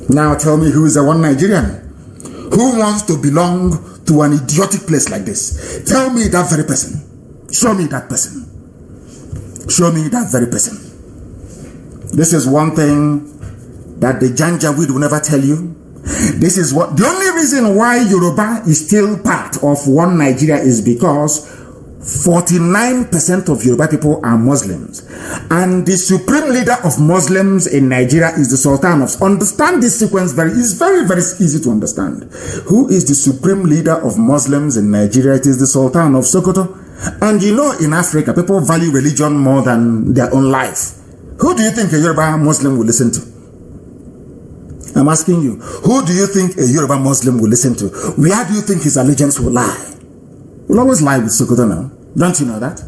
Now tell me, who is the one Nigerian? Who wants to belong to an idiotic place like this? Tell me that very person. Show me that person. Show me that very person. This is one thing that the Janjaweed will never tell you. This is what the only reason why Yoruba is still part of one Nigeria is because 49% of Yoruba people are Muslims. And the supreme leader of Muslims in Nigeria is the Sultan of... Understand this sequence it's very, very easy to understand. Who is the supreme leader of Muslims in Nigeria? It is the Sultan of Sokoto. And you know, in Africa, people value religion more than their own life. Who do you think a Yoruba Muslim will listen to? I'm asking you, who do you think a Yoruba Muslim will listen to? Where do you think his allegiance will lie? We'll always lie with Sokoto now. Don't you know that?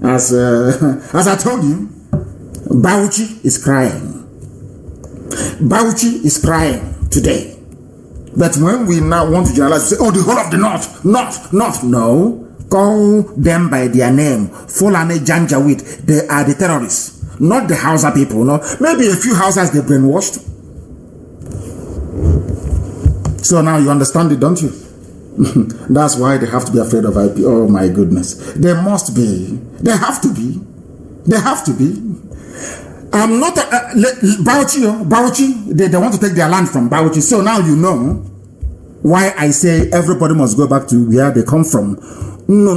As I told you, Bauchi is crying. Bauchi is crying today. But when we now want to generalize, we say, oh, the whole of the north. No. Call them by their name. Fulani Janjaweed. They are the terrorists. Not the Hausa people. No. Maybe a few Hausas they brainwashed. So now you understand it, don't you? That's why they have to be afraid of IP. Oh my goodness. They must be. They have to be. They have to be. I'm not Bauchi. They want to take their land from Bauchi. So now you know why I say everybody must go back to where they come from. Go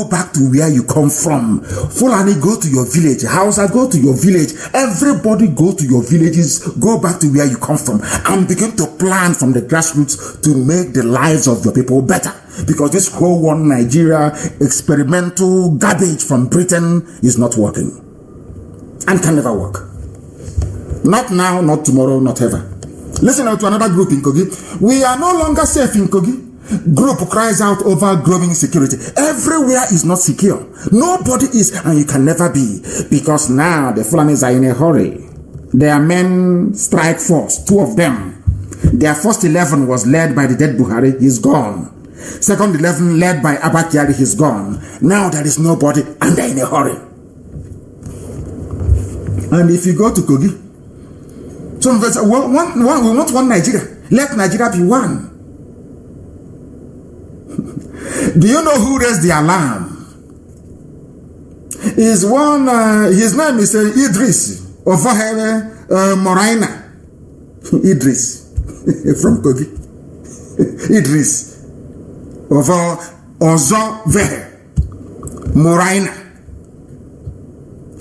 back to where you come from. Fulani, go to your village. Hausa, go to your village. Everybody go to your villages. Go back to where you come from and begin to plan from the grassroots to make the lives of your people better. Because this whole one Nigeria experimental garbage from Britain is not working and can never work. Not now, not tomorrow, not ever. Listen out to another group in Kogi. We are no longer safe in Kogi. Group cries out over growing security. Everywhere is not secure. Nobody is, and you can never be. Because now the Fulanis are in a hurry. Their men strike force, 2 of them. Their first 11 was led by the dead Buhari, he's gone. Second 11 led by Abakiari, he's gone. Now there is nobody, and they're in a hurry. And if you go to Kogi, some of us we want one Nigeria. Let Nigeria be one. Do you know who raised the alarm? Is one, his name is Idris of Moraina. Idris from Kogi. Idris of Ozo Moraina.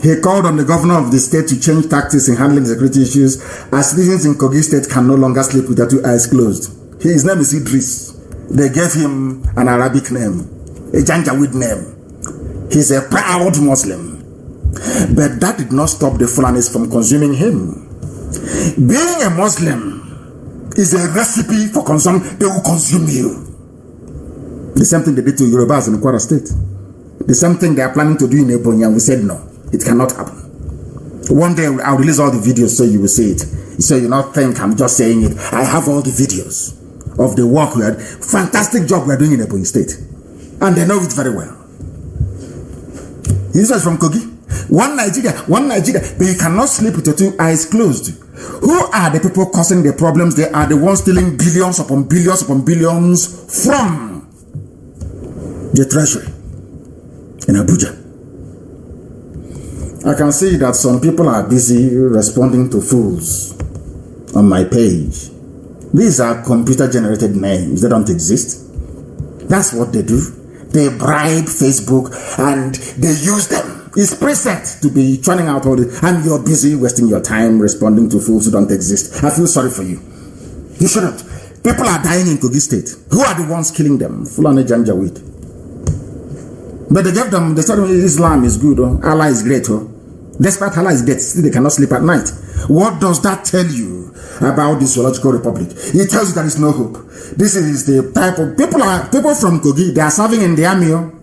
He called on the governor of the state to change tactics in handling security issues, as citizens in Kogi state can no longer sleep with their 2 eyes closed. His name is Idris. They gave him an Arabic name, a Janjaweed name. He's a proud Muslim. But that did not stop the Fulanis from consuming him. Being a Muslim is a recipe for consumption. They will consume you. The same thing they did to Yorubas in Kwara State. The same thing they are planning to do in Ebonyi, and we said no, it cannot happen. One day I'll release all the videos so you will see it. So you not think I'm just saying it. I have all the videos of the work we had. Fantastic job we are doing in Ebonyi State. And they know it very well. This is from Kogi. One Nigeria, but you cannot sleep with your 2 eyes closed. Who are the people causing the problems? They are the ones stealing billions upon billions upon billions from the treasury in Abuja. I can see that some people are busy responding to fools on my page. These are computer-generated names. They don't exist. That's what they do. They bribe Facebook and they use them. It's preset to be churning out all this, and you're busy wasting your time responding to fools who don't exist. I feel sorry for you. You shouldn't. People are dying in Kogi State. Who are the ones killing them? Fulani Janjaweed. But they gave them, they said Islam is good, oh. Allah is great. Oh. Despite Allah's death, still they cannot sleep at night. What does that tell you about this zoological republic? It tells you there is no hope. This is the type of people from Kogi, they are serving in the army. Oh.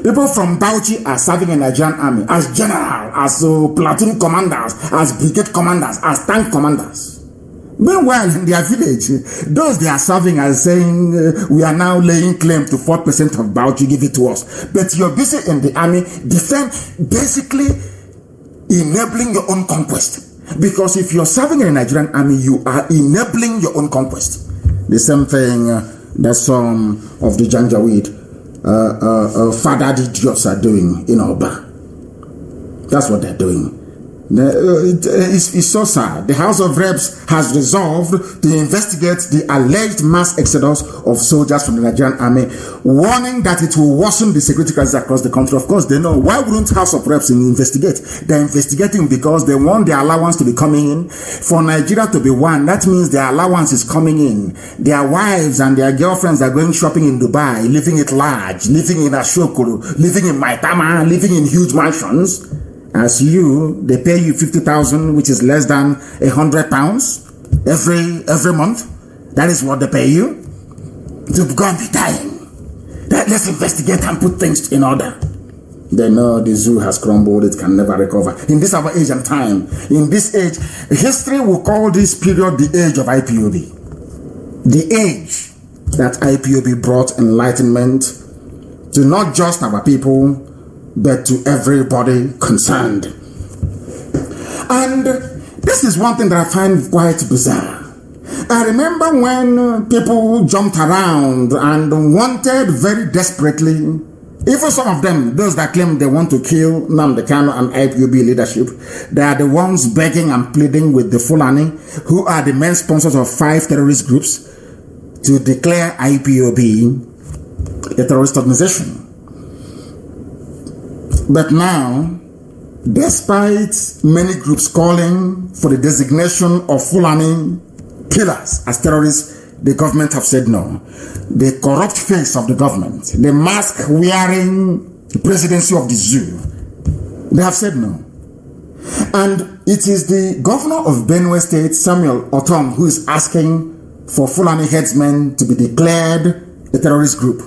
People from Bauchi are serving in the Nigerian army as general, as platoon commanders, as brigade commanders, as tank commanders. Meanwhile, in their village, those they are serving are saying, we are now laying claim to 4% of Bauchi, give it to us. But you're busy in the army, basically enabling your own conquest. Because if you're serving in the Nigerian army, you are enabling your own conquest. The same thing that some of the Janjaweed fathered idiots are doing in Oba. That's what they're doing. It's so sad. The House of Reps has resolved to investigate the alleged mass exodus of soldiers from the Nigerian army, warning that it will worsen the security crisis across the country. Of course, they know. Why wouldn't House of Reps investigate? They're investigating because they want their allowance to be coming in. For Nigeria to be one, that means their allowance is coming in. Their wives and their girlfriends are going shopping in Dubai, living it large, living in Ashokoro, living in Maitama, living in huge mansions. As they pay you 50,000, which is less than £100 every month. That is what they pay you to go and be dying. Let's investigate and put things in order. They know the zoo has crumbled; it can never recover. In this our age and time, in this age, history will call this period the age of IPOB, the age that IPOB brought enlightenment to not just our people, but to everybody concerned. And this is one thing that I find quite bizarre. I remember when people jumped around and wanted very desperately, even some of them, those that claim they want to kill Nnamdi Kanu and IPOB leadership, they are the ones begging and pleading with the Fulani, who are the main sponsors of 5 terrorist groups, to declare IPOB a terrorist organization. But now, despite many groups calling for the designation of Fulani killers as terrorists, the government have said no. The corrupt face of the government, the mask-wearing presidency of the zoo, they have said no. And it is the governor of Benue State, Samuel Otom, who is asking for Fulani headsmen to be declared a terrorist group.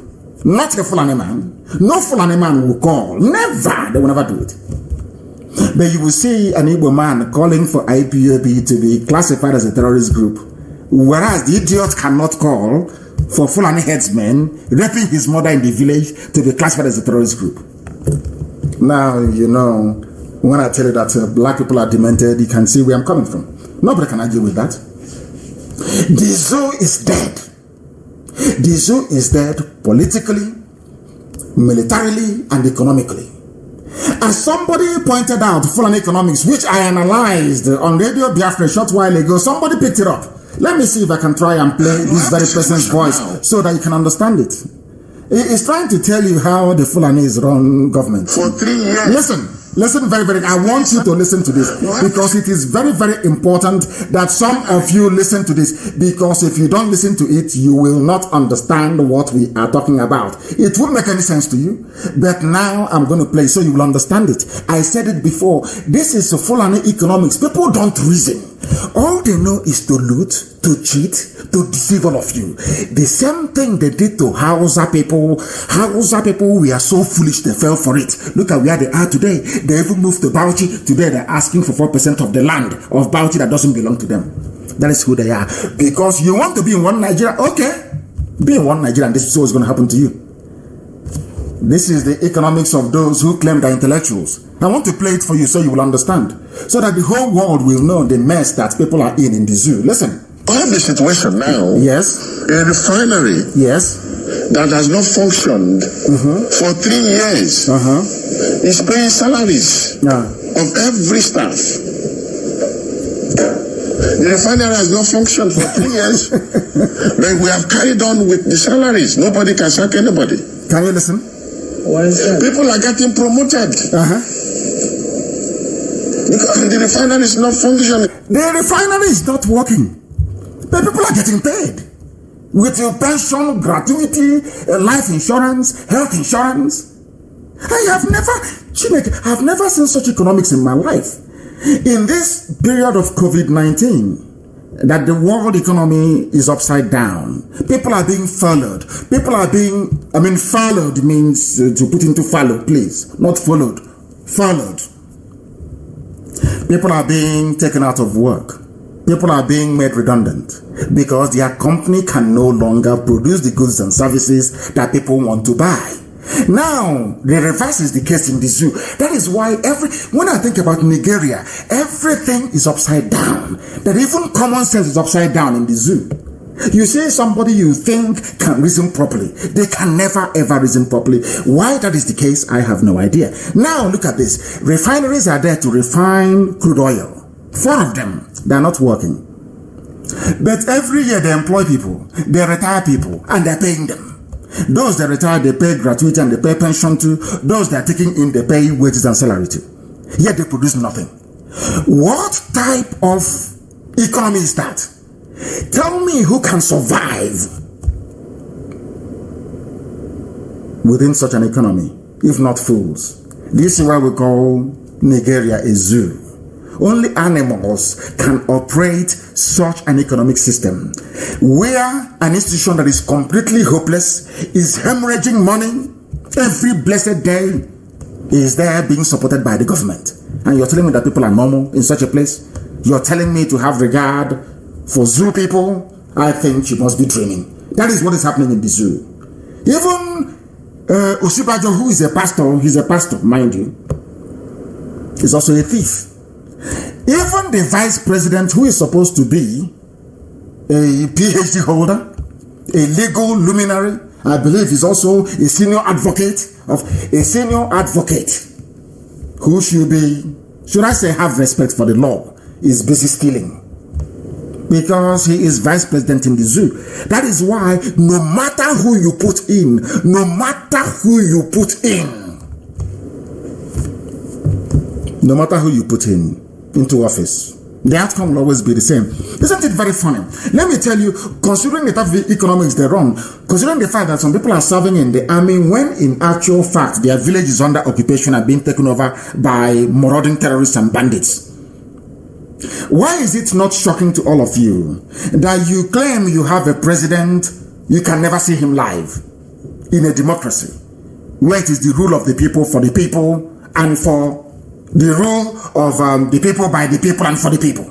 Not a Fulani man. No Fulani man will call. Never. They will never do it. But you will see an Igbo man calling for IPOB to be classified as a terrorist group, whereas the idiot cannot call for Fulani headsmen raping his mother in the village to be classified as a terrorist group. Now, when I tell you that black people are demented, you can see where I'm coming from. Nobody can argue with that. The zoo is dead. The zoo is dead politically, militarily, and economically. As somebody pointed out, Fulani economics, which I analyzed on Radio Biafra a short while ago, somebody picked it up. Let me see if I can try and play this very person's voice so that you can understand it. It's trying to tell you how the Fulanis run government. For 3 years. Listen very, I want you to listen to this because it is very, very important that some of you listen to this, because if you don't listen to it, you will not understand what we are talking about. It won't make any sense to you, but now I'm going to play so you will understand it. I said it before. This is Fulani economics. People don't reason. All they know is to loot, to cheat, to deceive all of you. The same thing they did to Hausa people. Hausa people, we are so foolish they fell for it. Look at where they are today. They even moved to Bauchi. Today they're asking for 4% of the land of Bauchi that doesn't belong to them. That is who they are. Because you want to be in one Nigeria, okay. Be in one Nigeria and this is what's going to happen to you. This is the economics of those who claim they're intellectuals. I want to play it for you so you will understand. So that the whole world will know the mess that people are in the zoo. Listen. I have the situation now. Yes. A refinery. Yes. That has not functioned for 3 years. Is paying salaries of every staff. The refinery has not functioned for 3 years. But we have carried on with the salaries. Nobody can sack anybody. Can you listen? Why is that? People are getting promoted. Because the refinery is not functioning. The refinery is not working. But people are getting paid. With your pension, gratuity, life insurance, health insurance. I have never seen such economics in my life. In this period of COVID-19, that the world economy is upside down. People are being furloughed. Furloughed means to put into fallow, please. Not followed. Furloughed. People are being taken out of work. People are being made redundant because their company can no longer produce the goods and services that people want to buy. Now, the reverse is the case in the zoo. That is why when I think about Nigeria, everything is upside down. That even common sense is upside down in the zoo. You see somebody you think can reason properly. They can never ever reason properly. Why that is the case, I have no idea. Now look at this. Refineries are there to refine crude oil. 4 of them, they are not working. But every year they employ people, they retire people, and they're paying them. Those that retire, they pay gratuity and they pay pension to. Those that are taking in, they pay wages and salary to. Yet they produce nothing. What type of economy is that? Tell me who can survive within such an economy, if not fools. This is why we call Nigeria a zoo. Only animals can operate such an economic system, where an institution that is completely hopeless is hemorrhaging money every blessed day is there being supported by the government. And you're telling me that people are normal in such a place? You're telling me to have regard for zoo people? I think you must be dreaming. That is what is happening in the zoo. Even Osibajo, who is a pastor, he's a pastor, mind you, is also a thief. Even the vice president, who is supposed to be a PhD holder, a legal luminary, I believe is also a senior advocate who should be, should I say, have respect for the law, is busy stealing because he is vice president in the zoo. That is why no matter who you put in, into office, the outcome will always be the same. Isn't it very funny? Let me tell you, considering the type of economics they're wrong, considering the fact that some people are serving in the army when in actual fact their village is under occupation and being taken over by marauding terrorists and bandits. Why is it not shocking to all of you that you claim you have a president, you can never see him live in a democracy where it is the rule of the people for the people and for the rule of the people by the people and for the people?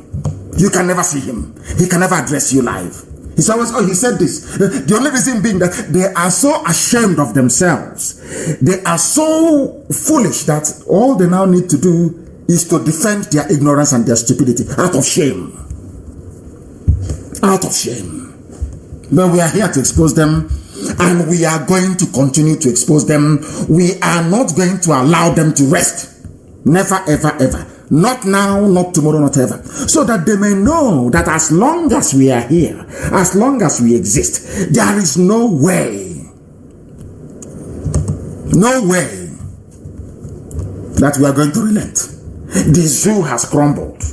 You can never see him. He can never address you live. He's always, he said this. The only reason being that they are so ashamed of themselves. They are so foolish that all they now need to do is to defend their ignorance and their stupidity out of shame. Out of shame. But we are here to expose them, and we are going to continue to expose them. We are not going to allow them to rest. Never, ever, ever. Not now, not tomorrow, not ever. So that they may know that as long as we are here, as long as we exist, there is no way that we are going to relent. The zoo has crumbled,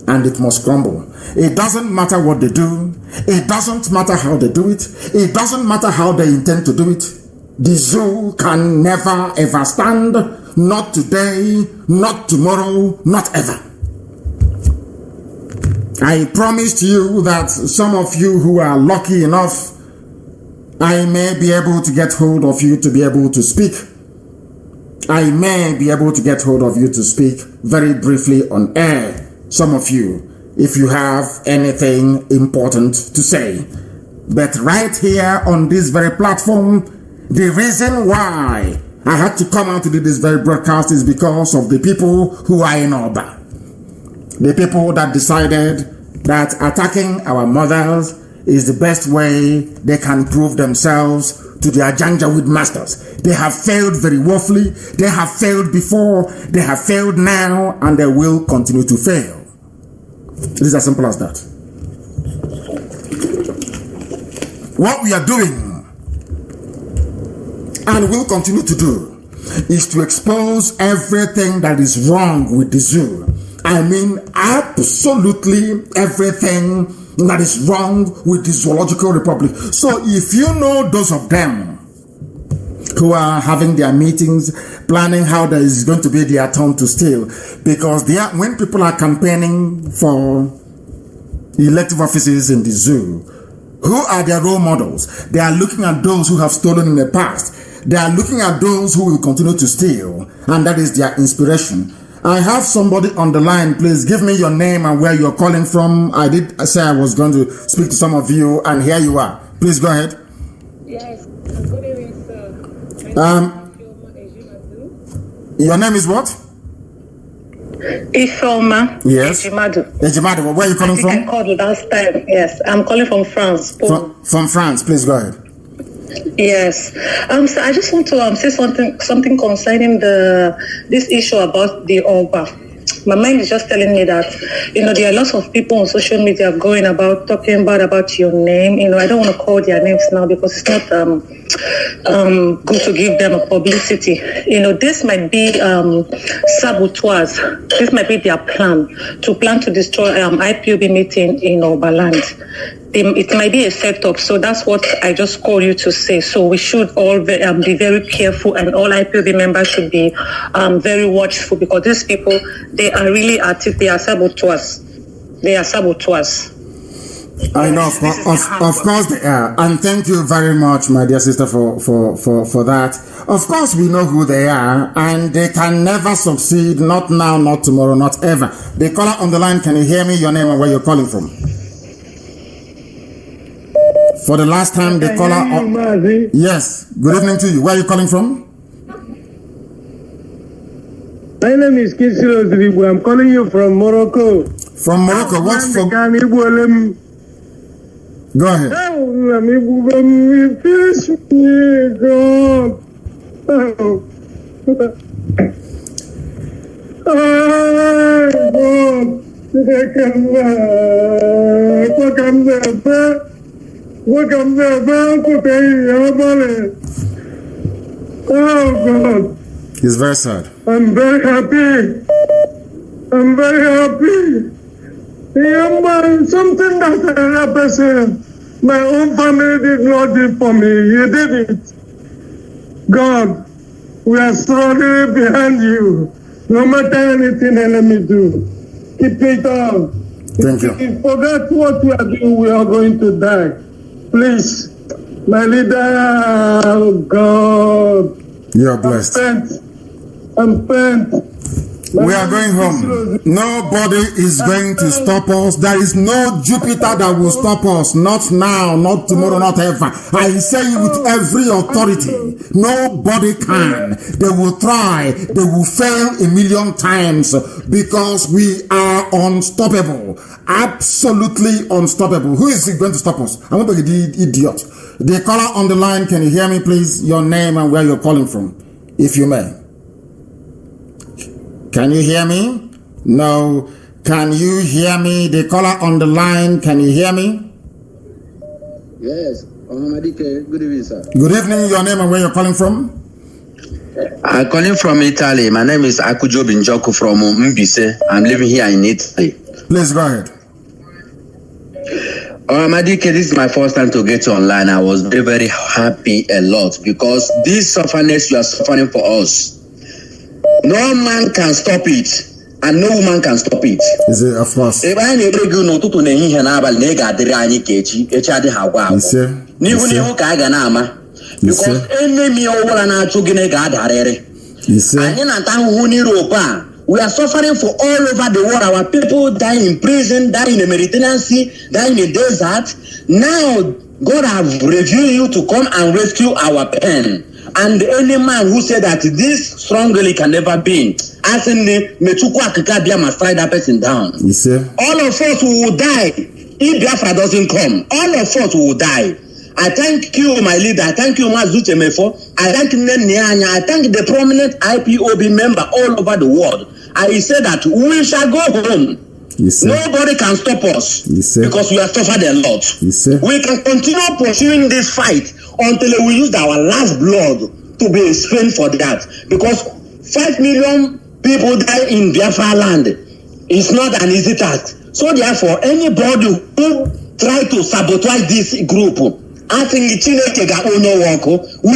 and it must crumble. It doesn't matter what they do. It doesn't matter how they do it. It doesn't matter how they intend to do it. The zoo can never ever stand. Not today, not tomorrow, not ever. I promised you that some of you who are lucky enough, I may be able to get hold of you to be able to speak. I may be able to get hold of you to speak very briefly on air. Some of you, if you have anything important to say. But right here on this very platform, the reason why I had to come out to do this very broadcast is because of the people who are in Oba. The people that decided that attacking our mothers is the best way they can prove themselves to their Janjaweed masters. They have failed very woefully. They have failed before. They have failed now, and they will continue to fail. It is as simple as that. What we are doing and will continue to do is to expose everything that is wrong with the zoo. I mean, absolutely everything that is wrong with the Zoological Republic. So if you know those of them who are having their meetings, planning how there is going to be their turn to steal, because when people are campaigning for elective offices in the zoo, who are their role models? They are looking at those who have stolen in the past. They are looking at those who will continue to steal, and that is their inspiration. I have somebody on the line. Please give me your name and where you're calling from. I did say I was going to speak to some of you, and here you are. Please go ahead. Yes, good evening, sir. Your name is what? Ifeoma. Yes. Ejimadu. Ejimadu, where are you calling from? I called last time. Yes, I'm calling from France. From France, please go ahead. Yes. So I just want to say something concerning this issue about the Oba. My mind is just telling me that, there are lots of people on social media going about talking bad about your name. I don't want to call their names now because it's not good to give them a publicity. This might be saboteurs. This might be their plan to destroy IPOB meeting in Oberland. It might be a setup, so that's what I just called you to say. So we should all be very careful, and all IPOB members should be very watchful, because these people, they are really at it. They are saboteurs. I know, of course they are. And thank you very much, my dear sister, for that. Of course we know who they are, and they can never succeed, not now, not tomorrow, not ever. The caller on the line, can you hear me? Your name and where you're calling from? For the last time, the caller... Yes, good evening to you. Where are you calling from? My name is Kisilo Ziribu. I'm calling you from Morocco. From Morocco, what's for... Go ahead. Oh God. He's very sad. I'm very happy. Something that another person, my own family did not do for me. You did it. God, we are struggling behind you. No matter anything let me do. Keep it up. Thank you. If you forget what we are doing, we are going to die. Please, my leader, oh God. You're blessed. I'm spent. We are going home. Nobody is going to stop us. There is no Jupiter that will stop us. Not now, not tomorrow, not ever. I say it with every authority. Nobody can. They will try. They will fail a million times, because we are unstoppable. Absolutely unstoppable. Who is going to stop us? I'm going to be the idiot. The caller on the line, can you hear me, please? Your name and where you're calling from, if you may. Can you hear me? No. Can you hear me? The caller on the line, can you hear me? Yes. Good evening, sir. Good evening. Your name and where you're calling from? I'm calling from Italy. My name is Akujo Binjoku from Mbise. I'm living here in Italy. Please go ahead. Madike, this is my first time to get online. I was very, very happy a lot, because this suffering you are suffering for us, no man can stop it, and no woman can stop it. Is it, of course? Because enemy we are suffering for all over the world. Our people die in prison, die in the Mediterranean Sea, die in the desert. Now, God have revealed you to come and rescue our pen. And any man who said that this strongly can never be, as in the Mechukwa Kikabia must strike that person down. All of us will die if Biafra doesn't come. All of us will die. I thank you, my leader. I thank you, Mazi Nnamdi. I thank Nyanya. I thank the prominent IPOB member all over the world. I say that we shall go home. Nobody can stop us because we have suffered a lot. We can continue pursuing this fight until we use our last blood to be spent for that. Because 5 million people die in Biafra land. It's not an easy task. So therefore, anybody who try to sabotage this group, I think we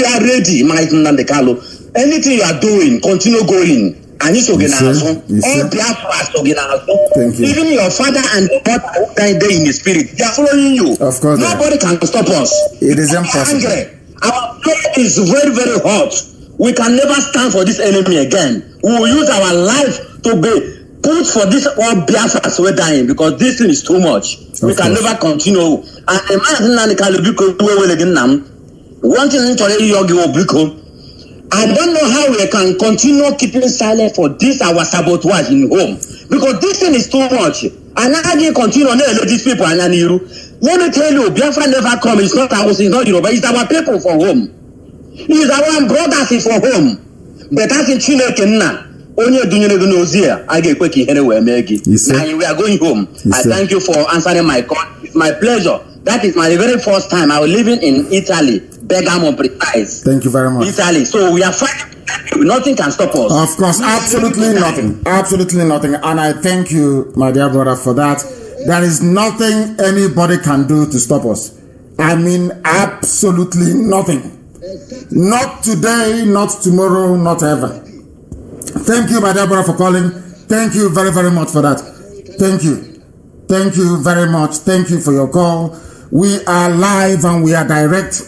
are ready, Mazi Nnamdi Kanu. Anything you are doing, continue going. And it's organization. All Biafra is organization. Even your father and your mother who died there in the spirit, they are following you. Of course. Nobody can stop us. It is impossible. Our blood is very, very hot. We can never stand for this enemy again. We will use our life to be put for this all Biafras we're dying, because this thing is too much. We can never continue. And Mazi Nnamdi Kanu, one thing I don't know how we can continue keeping silent for this our sabotage in home, because this thing is too much. And I can continue on these people and let me tell you, Biafra never come. It's not our, it's not Yoruba. It's our people for home. It's our brothers for home. But that's in Chile, Kenya. Only doing it here. I get quick anywhere, Maggie. Now we are going home. I thank you for answering my call. It's my pleasure. That is my very first time. I was living in Italy, Bergamo precise. Thank you very much. Italy. So we are fighting. Nothing can stop us. Of course, absolutely nothing. Absolutely nothing. And I thank you, my dear brother, for that. There is nothing anybody can do to stop us. I mean, absolutely nothing. Not today, not tomorrow, not ever. Thank you, my dear brother, for calling. Thank you very, very much for that. Thank you. Thank you very much. Thank you for your call. We are live and we are direct.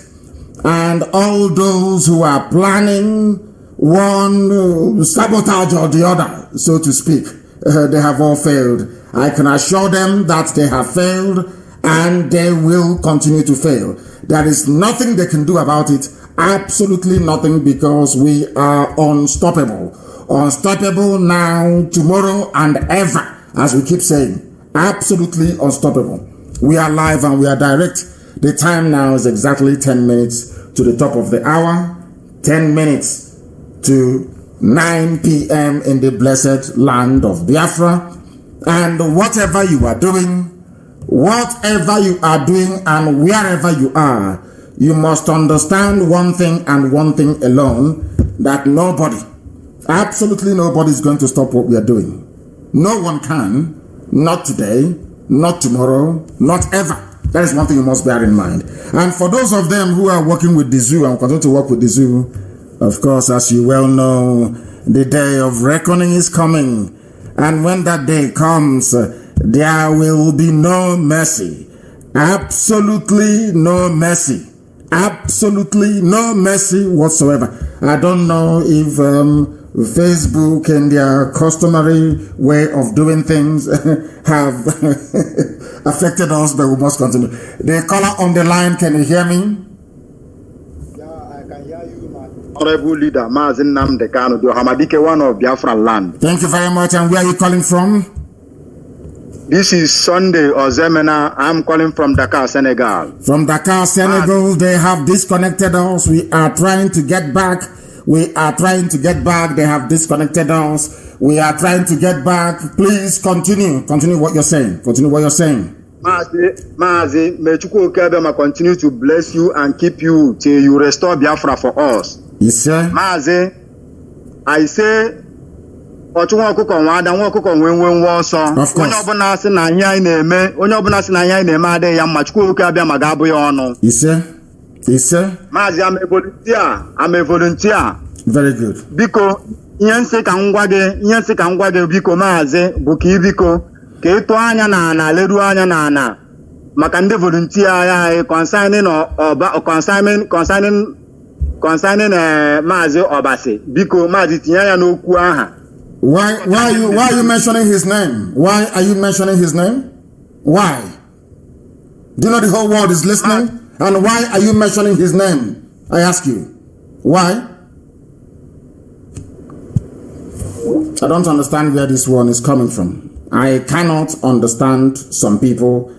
And all those who are planning one sabotage or the other, so to speak, they have all failed. I can assure them that they have failed and they will continue to fail. There is nothing they can do about it. Absolutely nothing, because we are unstoppable. Unstoppable now, tomorrow, and ever, as we keep saying. Absolutely unstoppable. We are live and we are direct. The time now is exactly 10 minutes to the top of the hour. 10 minutes to 9 p.m. in the blessed land of Biafra. And whatever you are doing and wherever you are, you must understand one thing and one thing alone, that nobody, absolutely nobody is going to stop what we are doing. No one can, not today, not tomorrow, not ever. That is one thing you must bear in mind. And for those of them who are working with the zoo and continue to work with the zoo, of course, as you well know, the day of reckoning is coming. And when that day comes, there will be no mercy. Absolutely no mercy. Absolutely no mercy whatsoever. I don't know if Facebook and their customary way of doing things have affected us, but we must continue. The caller on the line, can you hear me? Honorable leader, Mazi Nnamdi Kanu July, one of Biafra land. Thank you very much. And where are you calling from? This is Sunday Ozemena. I'm calling from Dakar, Senegal. From Dakar, Senegal, they have disconnected us. We are trying to get back. They have disconnected us. We are trying to get back. Please continue. Continue what you're saying. Mazi, may Chukwu Okebema continue to bless you and keep you till you restore Biafra for us. Yes, sir. Mazi, I say, of course. Yes, sir. Yes, sir. Mazi, I'm a volunteer. Very good. Biko, Yense Kangwage, Biko Mazi, Buki Biko, Keto Anya na Ledu Anya na Makande volunteer concerning concerning Mazi Obase. Biko Mazi Tianya no Kuaha. Why are you mentioning his name? Why are you mentioning his name? Why? Do you know the whole world is listening? And why are you mentioning his name? I ask you. Why? I don't understand where this one is coming from. I cannot understand some people.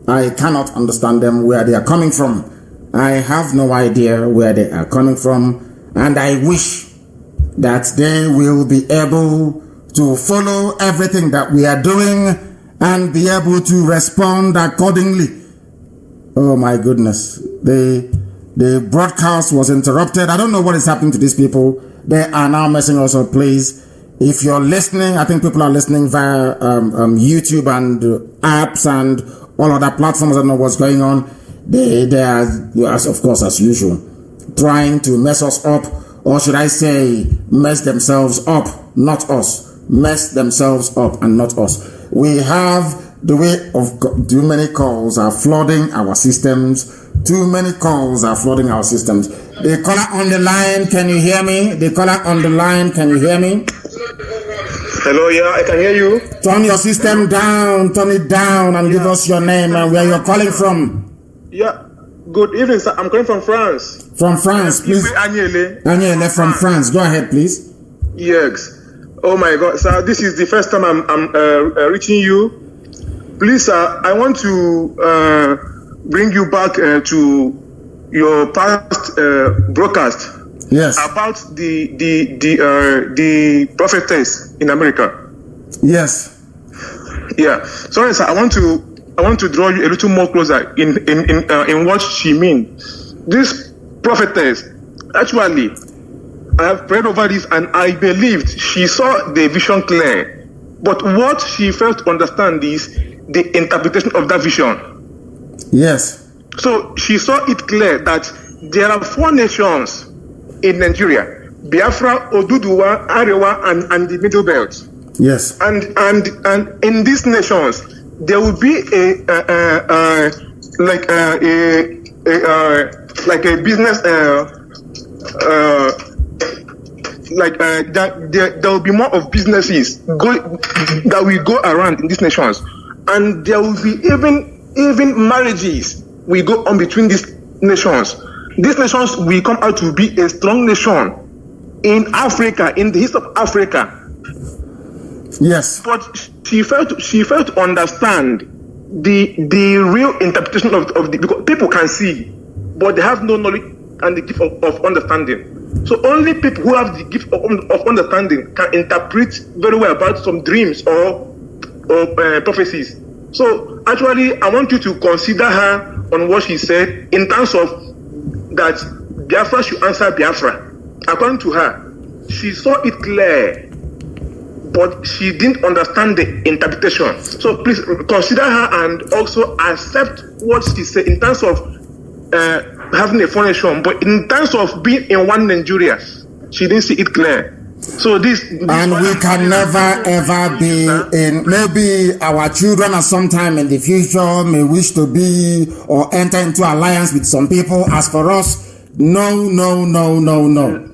I cannot understand them where they are coming from. I have no idea where they are coming from. And I wish that they will be able to follow everything that we are doing and be able to respond accordingly. Oh my goodness. The broadcast was interrupted. I don't know what is happening to these people. They are now messing us up. Please, if you're listening, I think people are listening via YouTube and apps and all other platforms. I don't know what's going on. They are, of course, as usual, trying to mess us up. Or should I say, mess themselves up, not us. Mess themselves up and not us. We have the way of too many calls are flooding our systems. Too many calls are flooding our systems. The caller on the line, can you hear me? The caller on the line, can you hear me? Hello, yeah, I can hear you. Turn your system down, turn it down, and give us your name and where you're calling from. Yeah, Good evening, sir. I'm calling from France. From France, please. Agnele from France. Go ahead, please. Yes. Oh my God, sir. This is the first time I'm reaching you. Please, sir, I want to bring you back to your past broadcast. Yes. About the prophetess in America. Yes. Yeah. Sorry, sir. I want to draw you a little more closer in what she means. This prophetess, actually, I have prayed over this and I believed she saw the vision clear. But what she failed to understand is the interpretation of that vision. Yes. So she saw it clear that there are 4 nations in Nigeria: Biafra, Oduduwa, Arewa, and the Middle Belt. Yes. And in these nations, there will be a business there will be more of businesses that will go around in these nations, and there will be even marriages will go on between these nations. These nations will come out to be a strong nation in Africa, in the east of Africa. Yes. But she failed to understand the real interpretation of the, because people can see, but they have no knowledge and the gift of understanding. So only people who have the gift of understanding can interpret very well about some dreams or prophecies. So actually, I want you to consider her on what she said in terms of that Biafra should answer Biafra. According to her, she saw it clear, but she didn't understand the interpretation. So please consider her and also accept what she said in terms of having a foreign nation, but in terms of being in one Nigeria, she didn't see it clear. So this and we can never ever be in. Maybe our children at some time in the future may wish to be or enter into alliance with some people. As for us, no.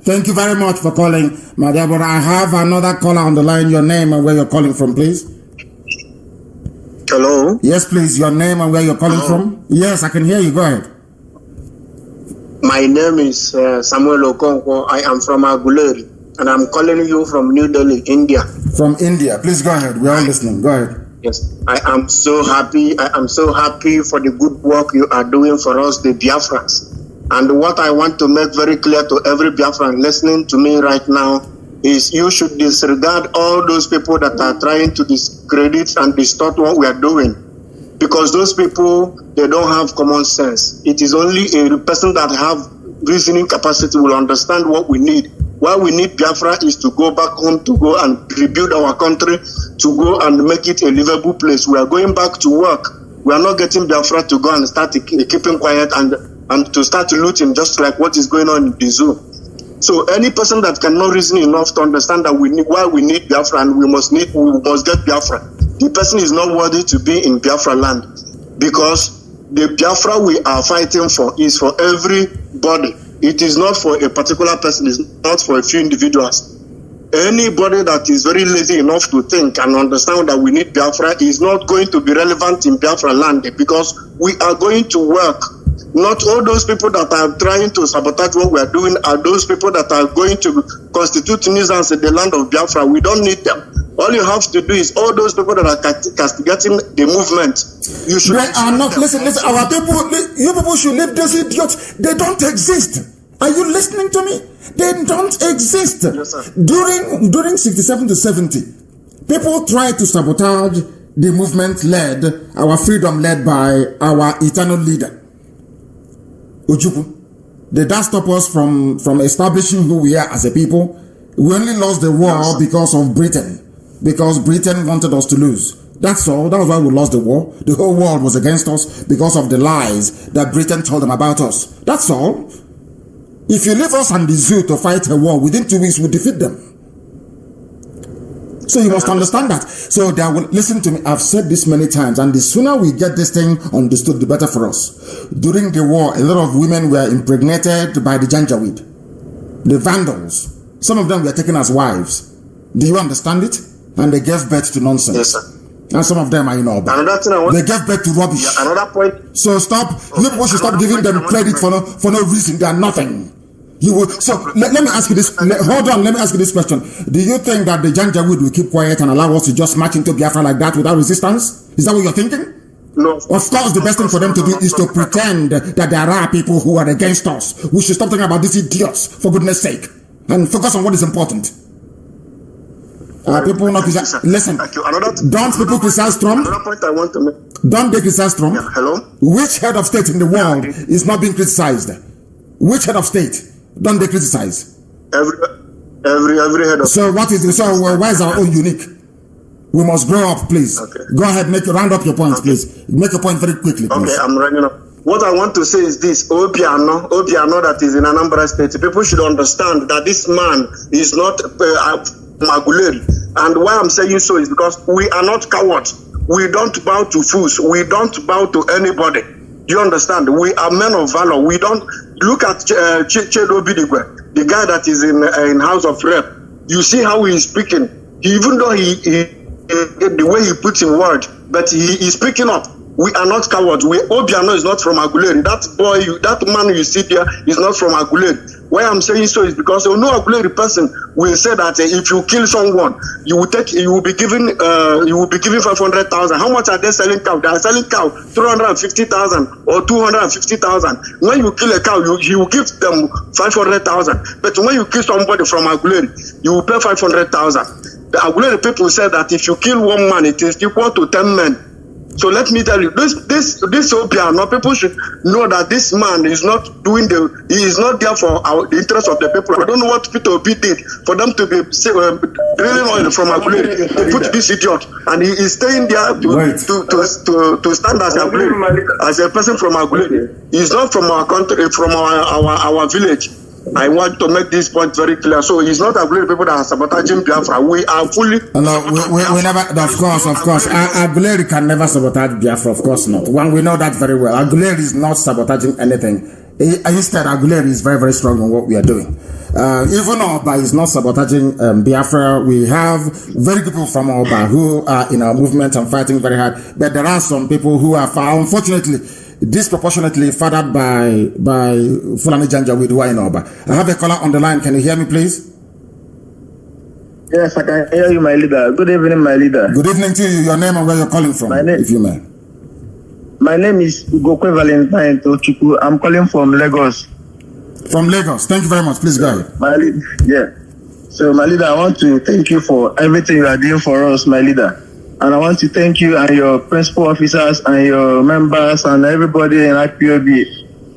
Thank you very much for calling, my dear brother. I have another caller on the line. Your name and where you're calling from, please. Hello. Yes, please. Your name and where you're calling from. Yes, I can hear you. Go ahead. My name is Samuel Okonkwo. I am from Aguleri. And I'm calling you from New Delhi, India. From India. Please go ahead. We are listening. Go ahead. Yes. I am so happy. I am so happy for the good work you are doing for us, the Biafrans. And what I want to make very clear to every Biafran listening to me right now is you should disregard all those people that are trying to discredit and distort what we are doing. Because those people, they don't have common sense. It is only a person that have reasoning capacity will understand what we need. What we need Biafra is to go back home, to go and rebuild our country, to go and make it a livable place. We are going back to work. We are not getting Biafra to go and start keeping quiet and to start looting just like what is going on in the zoo. So any person that cannot reason enough to understand that why we need Biafra and we must get Biafra, the person is not worthy to be in Biafra land, because the Biafra we are fighting for is for everybody. It is not for a particular person. It's not for a few individuals. Anybody that is very lazy enough to think and understand that we need Biafra is not going to be relevant in Biafra land, because we are going to work. Not all those people that are trying to sabotage what we are doing are those people that are going to constitute nuisance in the land of Biafra. We don't need them. All you have to do is all those people that are castigating the movement. You should. They are not. Listen. Our people, you people should leave those idiots. They don't exist. Are you listening to me? They don't exist. Yes, sir. During 67 to 70, people tried to sabotage the movement our freedom led by our eternal leader, Ojukwu. Did that stop us from establishing who we are as a people? We only lost the war because of Britain. Because Britain wanted us to lose. That's all. That was why we lost the war. The whole world was against us because of the lies that Britain told them about us. That's all. If you leave us and the zoo to fight a war, within 2 weeks we'll defeat them. So you must understand that. So they will listen to me. I've said this many times, and the sooner we get this thing understood, the better for us. During the war, a lot of women were impregnated by the Janjaweed, the Vandals. Some of them were taken as wives. Do you understand it? And they gave birth to nonsense. Yes, sir. And some of them are in Oba. Another thing I want. They gave birth to rubbish. Yeah, another point. So stop. You people should stop giving them credit for no reason. They are nothing. You will. So let me ask you this. Hold on. Let me ask you this question. Do you think that the Janjaweed will keep quiet and allow us to just march into Biafra like that without resistance? Is that what you're thinking? No. Of course, the best thing for them to do is to pretend that there are people who are against us. We should stop talking about these idiots, for goodness sake, and focus on what is important. People not listen. Don't people criticize Trump? Another point I want to make. Don't they criticize Trump? Yeah, hello? Which head of state in the world is not being criticized? Which head of state don't they criticize? Every head of. So what is why is our own unique? We must grow up, please. Okay. Go ahead, round up your points, please. Make a point very quickly, please. Okay, I'm running up. What I want to say is this: Obiano that is in Anambra State. People should understand that this man is not Maguleri. And why I'm saying so is because we are not cowards. We don't bow to fools. We don't bow to anybody. Do you understand? We are men of valor. We don't look at Chedo Bidigwe, the guy that is in House of Rep. You see how he is speaking. Even though the way he puts in word, but he is speaking up. We are not cowards. Obiano is not from Aguleri. That man you see there is not from Aguleri. Why I'm saying so is because no Aguleri person will say that if you kill someone, you will be given 500,000. How much are they selling cow? They are selling cow 350,000 or 250,000. When you kill a cow, you will give them 500,000. But when you kill somebody from Aguleri, you will pay 500,000. The Aguleri people say that if you kill one man, it is equal to 10 men. So let me tell you, this Obiano, people should know that this man is not he is not there for the interest of the people. I don't know what Peter Obi did for them to be drilling oil from Aguleri to put this idiot, and he is staying there to stand as as a person from Aguleri. He's not from our country, from our village. I want to make this point very clear. So it's not Aguleri people that are sabotaging Biafra. We are fully. No, we never. Of course. Aguleri can never sabotage Biafra. Of course not. We know that very well. Aguleri is not sabotaging anything. Instead, Aguleri is very, very strong on what we are doing. Even Oba is not sabotaging Biafra. We have very good people from Oba who are in our movement and fighting very hard. But there are some people who are, unfortunately, disproportionately fathered by Fulani Janjaweed who are in Oba. I have a caller on the line. Can you hear me, please? Yes, I can hear you, my leader. Good evening, my leader. Good evening to you. Your name and where you're calling from, if you may. My name is Ugokwe Valentine Tochukwu. I'm calling from Lagos. From Lagos. Thank you very much. Please go ahead. So, my leader, I want to thank you for everything you are doing for us, my leader. And I want to thank you and your principal officers and your members and everybody in IPOB.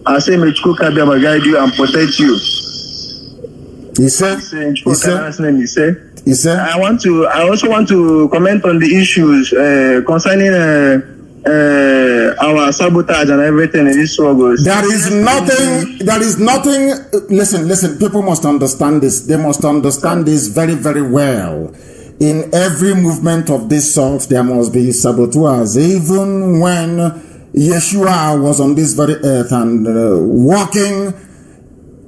I say, may Chukwu Kabiyama guide you and protect you. He said. I also want to comment on the issues concerning our sabotage and everything in these struggles. There is nothing. Listen. People must understand this. They must understand this very, very well. In every movement of this sort, there must be saboteurs. Even when Yeshua was on this very earth and walking,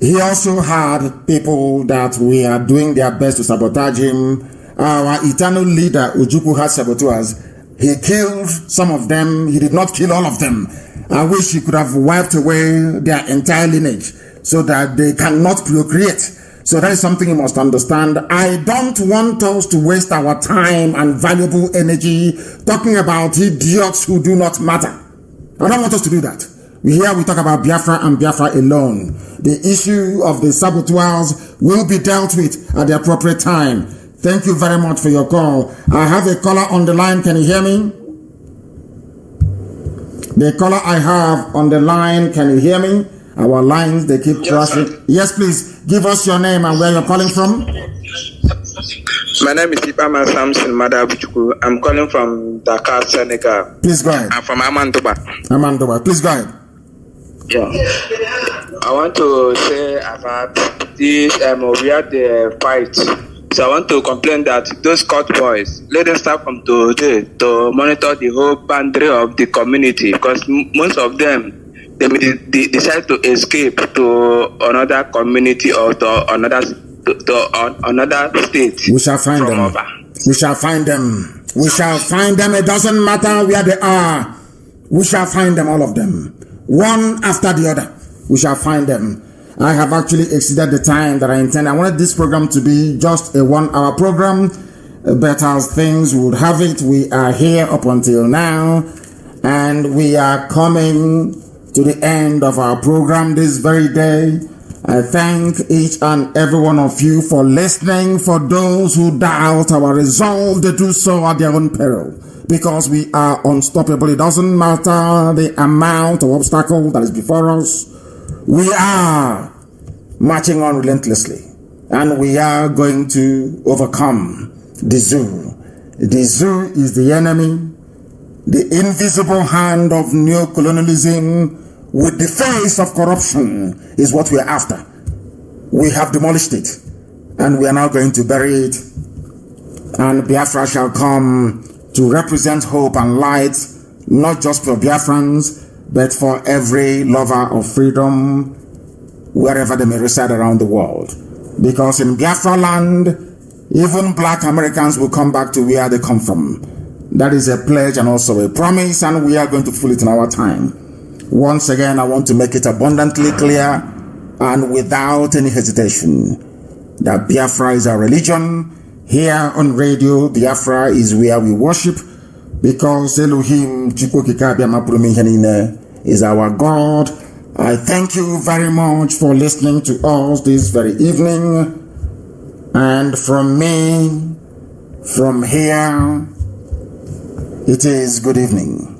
he also had people that were doing their best to sabotage him. Our eternal leader, Ojukwu, had saboteurs. He killed some of them. He did not kill all of them. I wish he could have wiped away their entire lineage so that they cannot procreate. So that is something you must understand. I don't want us to waste our time and valuable energy talking about idiots who do not matter. I don't want us to do that. We talk about Biafra and Biafra alone. The issue of the saboteurs will be dealt with at the appropriate time. Thank you very much for your call. I have a caller on the line. Can you hear me? The caller I have on the line, can you hear me? Our lines, they keep crashing. Yes, please. Give us your name and where you're calling from. My name is Ipama Samson Madabuchuku. I'm calling from Dakar, Senegal. Please go ahead. I'm from Amandoba. Please go ahead. Yeah. I want to say about this, we had the fight. So I want to complain that those court boys, let them start from today to monitor the whole boundary of the community, because most of them, they decide to escape to another community or to another state. We shall find them. We shall find them. We shall find them. It doesn't matter where they are. We shall find them, all of them. One after the other. We shall find them. I have actually exceeded the time that I intended. I wanted this program to be just a 1-hour program. But as things would have it, we are here up until now. And we are coming to the end of our program this very day. I thank each and every one of you for listening. For those who doubt our resolve, they do so at their own peril, because we are unstoppable. It doesn't matter the amount of obstacle that is before us. We are marching on relentlessly, and we are going to overcome the zoo. The zoo is the enemy, the invisible hand of neocolonialism with the face of corruption is what we are after. We have demolished it, and we are now going to bury it, and Biafra shall come to represent hope and light, not just for Biafrans, but for every lover of freedom, wherever they may reside around the world. Because in Biafra land, even black Americans will come back to where they come from. That is a pledge and also a promise, and we are going to fulfill it in our time. Once again, I want to make it abundantly clear and without any hesitation that Biafra is our religion. Here on radio, Biafra is where we worship, because Elohim is our God. I thank you very much for listening to us this very evening. And from me, from here, it is good evening.